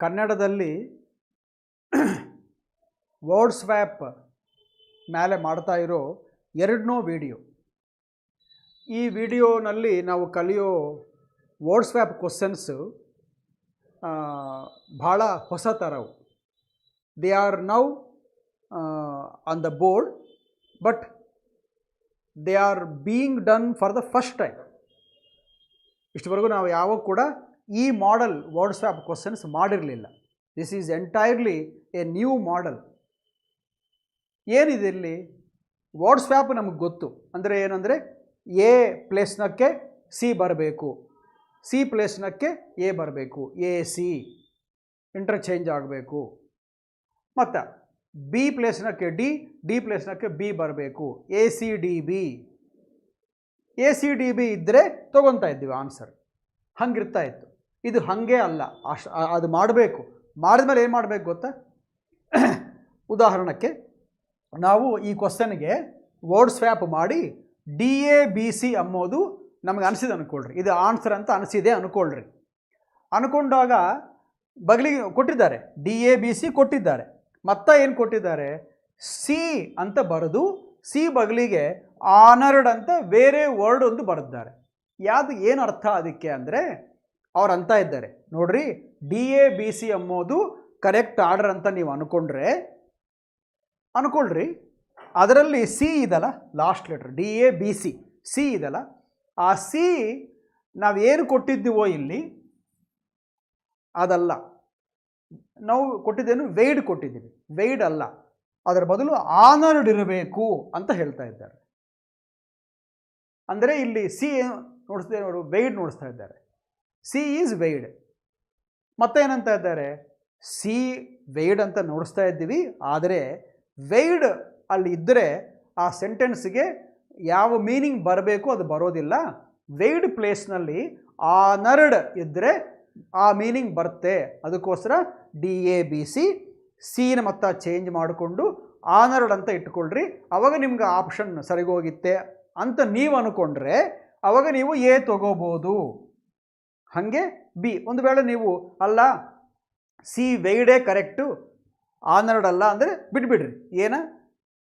ಕನ್ನಡದಲ್ಲಿ word swap ಮೇಲೆ ಮಾಡ್ತಾ ಇರೋ ಎರಡನೋ ವಿಡಿಯೋ. ಈ ವಿಡಿಯೋನಲ್ಲಿ ನಾವು ಕಲಿಯೋ ವರ್ಡ್ ಸ್ವ್ಯಾಪ್ ಕ್ವಶನ್ಸು ಭಾಳ ಹೊಸ ಥರವು. They are now on the board, but they are being done for the first time. ಇಷ್ಟವರೆಗೂ ನಾವು ಯಾವಾಗ ಕೂಡ ಈ ಮಾಡೆಲ್ ವರ್ಡ್ ಸ್ವ್ಯಾಪ್ ಕ್ವಶನ್ಸ್ ಮಾಡಿರಲಿಲ್ಲ. This is entirely a new model. ಏನಿದೆ ಇಲ್ಲಿ? ವರ್ಡ್ ಸ್ವ್ಯಾಪ್ ನಮಗೆ ಗೊತ್ತು. ಅಂದರೆ ಏನಂದರೆ ಎ ಪ್ಲೇಸ್ನಕ್ಕೆ ಸಿ ಬರಬೇಕು, ಸಿ ಪ್ಲೇಸ್ನಕ್ಕೆ ಎ ಬರಬೇಕು, ಎ ಸಿ ಇಂಟರ್ಚೇಂಜ್ ಆಗಬೇಕು. ಮತ್ತು ಬಿ ಪ್ಲೇಸ್ನಕ್ಕೆ ಡಿ, ಡಿ ಪ್ಲೇಸ್ನಕ್ಕೆ ಬಿ ಬರಬೇಕು, A C D B. A C D B ಇದ್ದರೆ ತೊಗೊತಾ ಇದ್ದೀವಿ ಆನ್ಸರ್. ಹಂಗಿರ್ತಾ ಇತ್ತು. ಇದು ಹಾಗೆ ಅಲ್ಲ, ಅದು ಮಾಡಬೇಕು. ಮಾಡಿದ್ಮೇಲೆ ಏನು ಮಾಡಬೇಕು ಗೊತ್ತಾ? ಉದಾಹರಣಕ್ಕೆ ನಾವು ಈ ಕ್ವಶನ್ಗೆ ವರ್ಡ್ ಸ್ವ್ಯಾಪ್ ಮಾಡಿ ಡಿ ಎ ಬಿ ಸಿ ಅಂಬೋದು ನಮಗೆ ಅನಿಸಿದೆ ಅಂದ್ಕೊಳ್ರಿ. ಇದು ಆನ್ಸರ್ ಅಂತ ಅನಿಸಿದೆ ಅಂದ್ಕೊಳ್ರಿ. ಅಂದ್ಕೊಂಡಾಗ ಬಗಲಿಗೆ ಕೊಟ್ಟಿದ್ದಾರೆ, ಡಿ ಎ ಬಿ ಸಿ ಕೊಟ್ಟಿದ್ದಾರೆ. ಮತ್ತೆ ಏನು ಕೊಟ್ಟಿದ್ದಾರೆ? ಸಿ ಅಂತ ಬರೆದು ಸಿ ಬಗಲಿಗೆ ಆನರ್ಡ್ ಅಂತ ಬೇರೆ ವರ್ಡ್ ಒಂದು ಬರೆದಿದ್ದಾರೆ. ಯಾವುದು ಏನು ಅರ್ಥ ಅದಕ್ಕೆ ಅಂದರೆ, ಅವ್ರು ಅಂತ ಇದ್ದಾರೆ ನೋಡ್ರಿ, ಡಿ ಎ ಬಿ ಸಿ ಅಂಬೋದು ಕರೆಕ್ಟ್ ಆರ್ಡರ್ ಅಂತ ನೀವು ಅನ್ಕೊಳ್ರಿ. ಅದರಲ್ಲಿ ಸಿ ಇದಲ್ಲ, last letter D A B C, C ಇದಲ್ಲ, ಆ ಸಿ ನಾವೇನು ಕೊಟ್ಟಿದ್ದೀವೋ ಇಲ್ಲಿ ಅದಲ್ಲ. ನಾವು ಕೊಟ್ಟಿದ್ದೇನು? ವೆಯ್ಡ್ ಕೊಟ್ಟಿದ್ದೀವಿ. ವೆಯ್ಡ್ ಅಲ್ಲ, ಅದರ ಬದಲು ಆನರ್ಡ್ ಇರಬೇಕು ಅಂತ ಹೇಳ್ತಾ ಇದ್ದಾರೆ. ಅಂದರೆ ಇಲ್ಲಿ ಸಿ ನೋಡಿಸ್ತಾ ನೋಡು, ವೆಯ್ಡ್ ನೋಡಿಸ್ತಾ ಇದ್ದಾರೆ. C is weighed. ಮತ್ತೇನಂತ ಇದ್ದಾರೆ? ಸಿ ವೆಯ್ಡ್ ಅಂತ ನೋಡಿಸ್ತಾ ಇದ್ದೀವಿ, ಆದರೆ ವೆಯ್ಡ್ ಅಲ್ಲಿ ಇದ್ದರೆ ಆ ಸೆಂಟೆನ್ಸ್ಗೆ ಯಾವ ಮೀನಿಂಗ್ ಬರಬೇಕು ಅದು ಬರೋದಿಲ್ಲ. ವೆಯ್ಡ್ ಪ್ಲೇಸ್ನಲ್ಲಿ ಆನರ್ಡ್ ಇದ್ದರೆ ಆ ಮೀನಿಂಗ್ ಬರುತ್ತೆ. ಅದಕ್ಕೋಸ್ಕರ ಡಿ ಎ ಬಿ ಸಿ, ಸಿನ ಮತ್ತೆ ಚೇಂಜ್ ಮಾಡಿಕೊಂಡು ಆನರ್ಡ್ ಅಂತ ಇಟ್ಕೊಳ್ರಿ. ಅವಾಗ ನಿಮ್ಗೆ ಆಪ್ಷನ್ ಸರಿಗೋಗಿತ್ತೆ ಅಂತ ನೀವು ಅಂದ್ಕೊಂಡ್ರೆ ಅವಾಗ ನೀವು ಎ ತೊಗೋಬೋದು. ಹಾಗೆ ಬಿ. ಒಂದು ವೇಳೆ ನೀವು ಅಲ್ಲ ಸಿ ವೆಯ್ಡೇ ಕರೆಕ್ಟು, ಆನರ್ಡ್ ಅಲ್ಲ ಅಂದರೆ ಬಿಟ್ಬಿಡ್ರಿ, ಏನ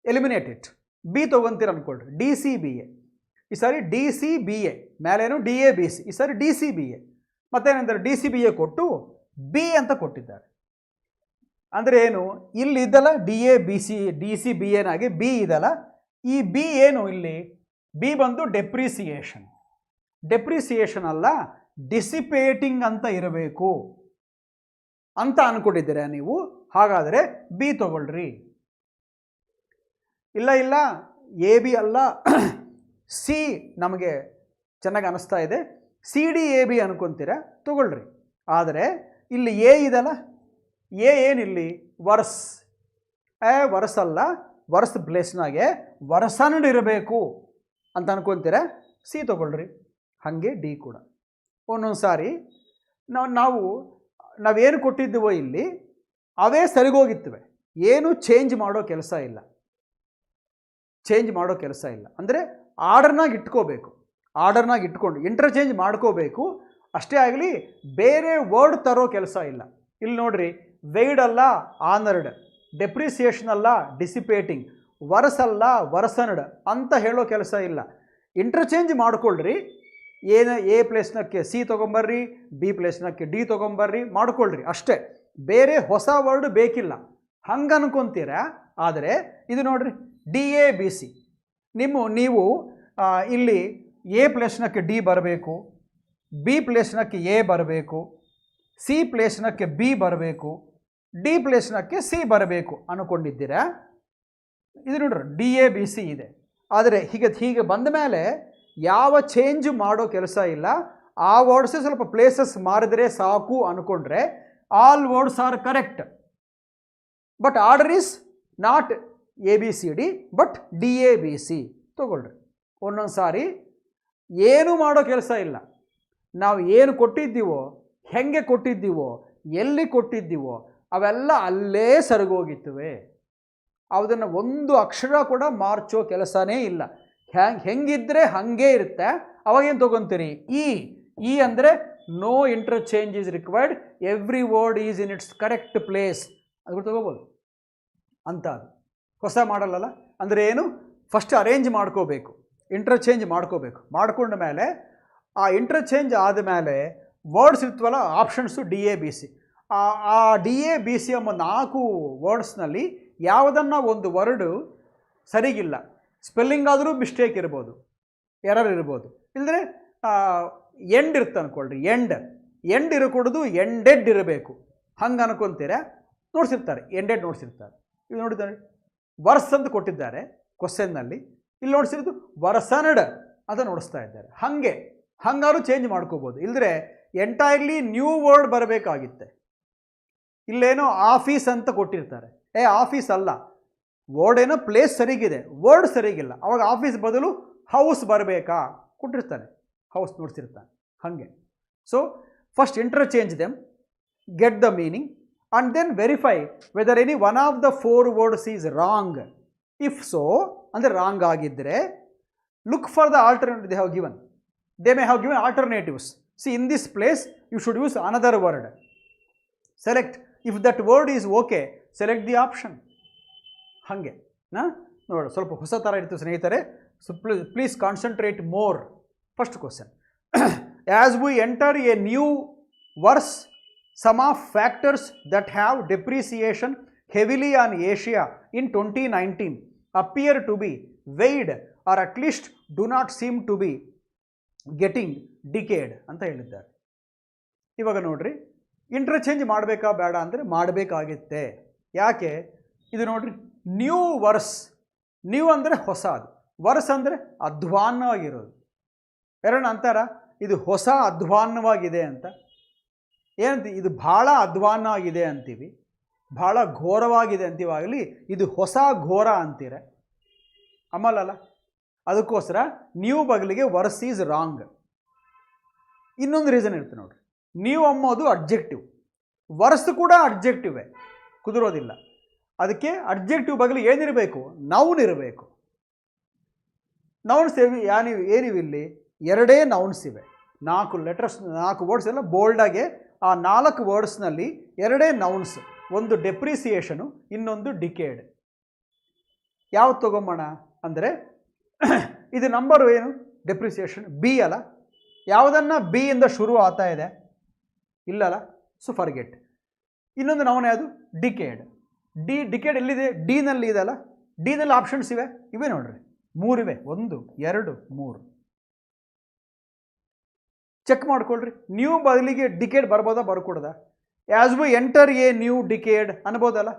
ಎಲಿಮಿನೇಟ್ ಇಟ್. ಬಿ ತೊಗೊಂತೀರ ಅಂದ್ಕೊಳ್ರಿ, ಡಿ ಸಿ ಬಿ ಎ. ಈ ಸಾರಿ ಡಿ ಸಿ ಬಿ ಎ, ಮೇಲೇನು ಡಿ ಎ ಬಿ ಸಿ, ಈ ಸಾರಿ ಡಿ ಸಿ ಬಿ ಎ. ಮತ್ತೇನಂತಾರೆ? ಡಿ ಸಿ ಬಿ ಎ ಕೊಟ್ಟು ಬಿ ಅಂತ ಕೊಟ್ಟಿದ್ದಾರೆ. ಅಂದರೆ ಏನು? ಇಲ್ಲಿ ಇದ್ದಲ್ಲ D A B C, D C B ಎನಾಗಿ ಬಿ ಇದಲ್ಲ, ಈ ಬಿ ಏನು ಇಲ್ಲಿ? ಬಿ ಬಂದು ಡೆಪ್ರಿಸಿಯೇಷನ್. ಡೆಪ್ರಿಸಿಯೇಷನ್ ಅಲ್ಲ, ಡಿಸಿಪೇಟಿಂಗ್ ಅಂತ ಇರಬೇಕು ಅಂತ ಅಂದ್ಕೊಂಡಿದ್ದೀರಾ ನೀವು. ಹಾಗಾದರೆ ಬಿ ತಗೊಳ್ರಿ. ಇಲ್ಲ ಎ ಬಿ ಅಲ್ಲ, ಸಿ ನಮಗೆ ಚೆನ್ನಾಗಿ ಅನ್ನಿಸ್ತಾ ಇದೆ, ಸಿ ಡಿ ಎ ಬಿ ಅನ್ಕೊತೀರಾ, ತಗೊಳ್ರಿ. ಆದರೆ ಇಲ್ಲಿ ಎ ಇದಲ್ಲ, ಎ ಏನಿಲ್ಲಿ? ವರ್ಸ್. ವರ್ಸ್ ಅಲ್ಲ, ವರ್ಸ್ ಪ್ಲೇಸ್ನಾಗೆ ವರ್ಸನ್ಡ್ ಇರಬೇಕು ಅಂತ ಅನ್ಕೊತೀರಾ, ಸಿ ತಗೊಳ್ರಿ. ಹಾಗೆ ಡಿ ಕೂಡ. ಒಂದೊಂದು ಸಾರಿ ನಾವೇನು ಕೊಟ್ಟಿದ್ದೀವೋ ಇಲ್ಲಿ ಅವೇ ಸರಿಗೋಗಿತ್ತವೆ. ಏನು ಚೇಂಜ್ ಮಾಡೋ ಕೆಲಸ ಇಲ್ಲ. ಅಂದರೆ ಆರ್ಡರ್ನಾಗ ಇಟ್ಕೋಬೇಕು. ಆರ್ಡರ್ನಾಗ ಇಟ್ಕೊಂಡು ಇಂಟರ್ಚೇಂಜ್ ಮಾಡ್ಕೋಬೇಕು ಅಷ್ಟೇ ಆಗಲಿ, ಬೇರೆ ವರ್ಡ್ ತರೋ ಕೆಲಸ ಇಲ್ಲ. ಇಲ್ಲಿ ನೋಡ್ರಿ, ವೆಯ್ಡ್ ಅಲ್ಲ ಆನರ್ಡ್, ಡೆಪ್ರಿಸಿಯೇಷನ್ ಅಲ್ಲ ಡಿಸಿಪೇಟಿಂಗ್, ವರ್ಸ್ ಅಲ್ಲ ವರ್ಸನ್ಡ್ ಅಂತ ಹೇಳೋ ಕೆಲಸ ಇಲ್ಲ. ಇಂಟರ್ಚೇಂಜ್ ಮಾಡ್ಕೊಳ್ರಿ. ಎ ಪ್ಲೇಸ್ನಕ್ಕೆ ಸಿ ತೊಗೊಂಬರ್ರಿ, ಬಿ ಪ್ಲೇಸ್ನಕ್ಕೆ ಡಿ ತೊಗೊಂಬರ್ರಿ, ಮಾಡ್ಕೊಳ್ರಿ ಅಷ್ಟೇ. ಬೇರೆ ಹೊಸ ವರ್ಡ್ ಬೇಕಿಲ್ಲ. ಹಂಗೆ ಅನ್ಕೊತೀರಾ. ಆದರೆ ಇದು ನೋಡ್ರಿ, ಡಿ ಎ ಬಿ ಸಿ. ನೀವು ಇಲ್ಲಿ ಎ ಪ್ಲೇಸ್ನಕ್ಕೆ ಡಿ ಬರಬೇಕು, ಬಿ ಪ್ಲೇಸ್ನಕ್ಕೆ ಎ ಬರಬೇಕು, ಸಿ ಪ್ಲೇಸ್ನಕ್ಕೆ ಬಿ ಬರಬೇಕು, ಡಿ ಪ್ಲೇಸ್ನಕ್ಕೆ ಸಿ ಬರಬೇಕು ಅಂದ್ಕೊಂಡಿದ್ದೀರಾ. ಇದು ನೋಡ್ರಿ, ಡಿ ಎ ಬಿ ಸಿ ಇದೆ. ಆದರೆ ಹೀಗೆ ಬಂದ ಮೇಲೆ ಯಾವ ಚೇಂಜ್ ಮಾಡೋ ಕೆಲಸ ಇಲ್ಲ. ಆ ವರ್ಡ್ಸೇ ಸ್ವಲ್ಪ ಪ್ಲೇಸಸ್ ಮಾರಿದ್ರೆ ಸಾಕು ಅಂದ್ಕೊಂಡ್ರೆ all words are correct. But order is not A B C D but D A B C ತೊಗೊಳ್ರಿ. ಒಂದೊಂದು ಸಾರಿ ಏನು ಮಾಡೋ ಕೆಲಸ ಇಲ್ಲ. ನಾವು ಏನು ಕೊಟ್ಟಿದ್ದೀವೋ, ಹೆಂಗೆ ಕೊಟ್ಟಿದ್ದೀವೋ, ಎಲ್ಲಿ ಕೊಟ್ಟಿದ್ದೀವೋ ಅವೆಲ್ಲ ಅಲ್ಲೇ ಸರಿಗೋಗಿತ್ತವೆ. ಅದನ್ನು ಒಂದು ಅಕ್ಷರ ಕೂಡ ಮಾರ್ಚೋ ಕೆಲಸನೇ ಇಲ್ಲ. ಹೆಂಗಿದ್ರೆ ಹಾಗೇ ಇರುತ್ತೆ. ಅವಾಗೇನು ತೊಗೊತೀರಿ? ಇ ಅಂದರೆ no interchange is required, every word is in its correct place, ಅದು ತಗೋಬೋದು ಅಂತ. ಅದು ಹೊಸ ಮಾಡಲ್ಲ. ಅಂದರೆ ಏನು, ಫಸ್ಟ್ ಅರೇಂಜ್ ಮಾಡ್ಕೋಬೇಕು, ಇಂಟರ್ಚೇಂಜ್ ಮಾಡ್ಕೋಬೇಕು. ಮಾಡ್ಕೊಂಡ ಮೇಲೆ ಆ ಇಂಟರ್ಚೇಂಜ್ ಆದಮೇಲೆ ವರ್ಡ್ಸ್ ಇರ್ತವಲ್ಲ, ಆಪ್ಷನ್ಸು DABC. ಆ DABC ಎಂಬ 4 ವರ್ಡ್ಸ್ನಲ್ಲಿ ಯಾವುದನ್ನು ಒಂದು ವರ್ಡು ಸರಿಗಿಲ್ಲ, ಸ್ಪೆಲ್ಲಿಂಗ್ ಆದರೂ ಮಿಸ್ಟೇಕ್ ಇರ್ಬೋದು, ಎರರ್ ಇರ್ಬೋದು, ಇಲ್ಲದ್ರೆ ಎಂಡ್ ಇರುತ್ತೆ ಅಂದ್ಕೊಳ್ರಿ, ಎಂಡ್ ಇರಕೂಡದು, ಎಂಡೆಡ್ ಇರಬೇಕು. ಹಂಗೆ ಅನ್ಕೊತೀರಾ, ನೋಡ್ಸಿರ್ತಾರೆ ಎಂಡೆಡ್ ನೋಡ್ಸಿರ್ತಾರೆ. ಇಲ್ಲಿ ನೋಡಿದ್ದಾರೆ ವರ್ಸ್ ಅಂತ ಕೊಟ್ಟಿದ್ದಾರೆ ಕ್ವಶನ್ನಲ್ಲಿ, ಇಲ್ಲಿ ನೋಡ್ಸಿರೋದು ವರ್ಸನಡ್ ಅಂತ ನೋಡಿಸ್ತಾ ಇದ್ದಾರೆ. ಹಂಗಾರು ಚೇಂಜ್ ಮಾಡ್ಕೋಬೋದು, ಇಲ್ಲದ್ರೆ ಎಂಟೈರ್ಲಿ ನ್ಯೂ ವರ್ಡ್ ಬರಬೇಕಾಗಿತ್ತೆ. ಇಲ್ಲೇನೋ ಆಫೀಸ್ ಅಂತ ಕೊಟ್ಟಿರ್ತಾರೆ, ಆಫೀಸ್ ಅಲ್ಲ, ವರ್ಡ್ ಏನೋ ಪ್ಲೇಸ್ ಸರಿಗಿದೆ, ವರ್ಡ್ ಸರಿಗಿಲ್ಲ, ಅವಾಗ ಆಫೀಸ್ ಬದಲು ಹೌಸ್ ಬರಬೇಕಾ, ಕೊಟ್ಟಿರ್ತಾನೆ ಹೌಸ್ ನೋಡ್ಸಿರ್ತಾನೆ. ಹಾಗೆ so first interchange them, get the meaning, and then verify whether any one of the 4 words is wrong. If so, ಅಂದರೆ wrong ಆಗಿದ್ದರೆ, look for the alternative they have given. They may have given alternatives. See, in this place you should use another word. Select, if that word is okay, select the option. ಹಾಗೆ ನೋಡಿ, ಸ್ವಲ್ಪ ಹೊಸ ಥರ ಇರ್ತೀವಿ ಸ್ನೇಹಿತರೆ. So please concentrate more. First question, as we enter a new verse, some of factors that have depreciation heavily on Asia in 2019 appear to be weighed or at least do not seem to be getting decayed ಅಂತ ಹೇಳಿದ್ದಾರೆ. ಇವಾಗ ನೋಡ್ರಿ, interchange ಮಾಡಬೇಕಾ ಬೇಡ ಅಂದರೆ ಮಾಡಬೇಕಾಗಿತ್ತೆ. ಯಾಕೆ? ಇದು ನೋಡ್ರಿ, ನ್ಯೂ ವರ್ಸ್, ನ್ಯೂ ಅಂದರೆ ಹೊಸದು, ವರ್ಸ್ ಅಂದರೆ ಅಧ್ವಾನ್ನವಾಗಿರೋದು. ಎರಡು ಅಂತಾರ, ಇದು ಹೊಸ ಅಧ್ವಾನ್ನವಾಗಿದೆ ಅಂತ. ಏನಂತ, ಇದು ಭಾಳ ಅಧ್ವಾನ ಆಗಿದೆ ಅಂತೀವಿ, ಭಾಳ ಘೋರವಾಗಿದೆ ಅಂತೀವಾಗಲಿ, ಇದು ಹೊಸ ಘೋರ ಅಂತೀರ ಅಮಲಲ್ಲ. ಅದಕ್ಕೋಸ್ಕರ ನ್ಯೂ ಬದಲಿಗೆ ವರ್ಸ್ ಈಸ್ ರಾಂಗ್. ಇನ್ನೊಂದು ರೀಸನ್ ಇರುತ್ತೆ ನೋಡ್ರಿ, ನ್ಯೂ ಅಂಬೋದು ಅಡ್ಜೆಕ್ಟಿವ್, ವರ್ಸ್ ಕೂಡ ಅಡ್ಜೆಕ್ಟಿವೇ, ಕುದುರೋದಿಲ್ಲ. ಅದಕ್ಕೆ ಅಡ್ಜೆಕ್ಟಿವ್ ಬದಲಿಗೆ ಏನಿರಬೇಕು, ನೌನ್ ಇರಬೇಕು. ನೌನ್ಸ್ ಏನಿವಿಲ್ಲಿ 2 ನೌನ್ಸ್ ಇವೆ, 4 ಲೆಟರ್ಸ್, 4 ವರ್ಡ್ಸ್ ಎಲ್ಲ ಬೋಲ್ಡಾಗೆ. ಆ 4 ವರ್ಡ್ಸ್ನಲ್ಲಿ 2 ನೌನ್ಸ್, ಒಂದು ಡೆಪ್ರಿಸಿಯೇಷನು, ಇನ್ನೊಂದು ಡಿಕೇಡ್. ಯಾವ್ದು ತೊಗೊಂಬೋಣ ಅಂದರೆ, ಇದು ನಂಬರು ಏನು, ಡೆಪ್ರಿಸಿಯೇಷನ್ ಬಿ ಅಲ್ಲ, ಯಾವುದನ್ನು ಬಿ ಇಂದ ಶುರು ಆಗ್ತಾ ಇದೆ, ಇಲ್ಲಲ್ಲ, ಸೊ ಫರ್ಗೆಟ್. ಇನ್ನೊಂದು ನೌನ್ ಯಾವುದು, ಡಿಕೇಡ್. ಡಿಕೇಡ್ ಎಲ್ಲಿದೆ, ಡಿನಲ್ಲಿ ಇದೆಲ್ಲ, ಡಿನಲ್ಲಿ ಆಪ್ಷನ್ಸ್ ಇವೆ ನೋಡ್ರಿ, 3 ಇವೆ, 1 2 3. ಚೆಕ್ ಮಾಡ್ಕೊಳ್ರಿ, ನ್ಯೂ ಬದಲಿಗೆ ಡಿಕೇಡ್ ಬರ್ಬೋದಾ, ಬರ್ಕೊಡ್ದ? As we enter a new decade ಅನ್ಬೋದಲ್ಲ,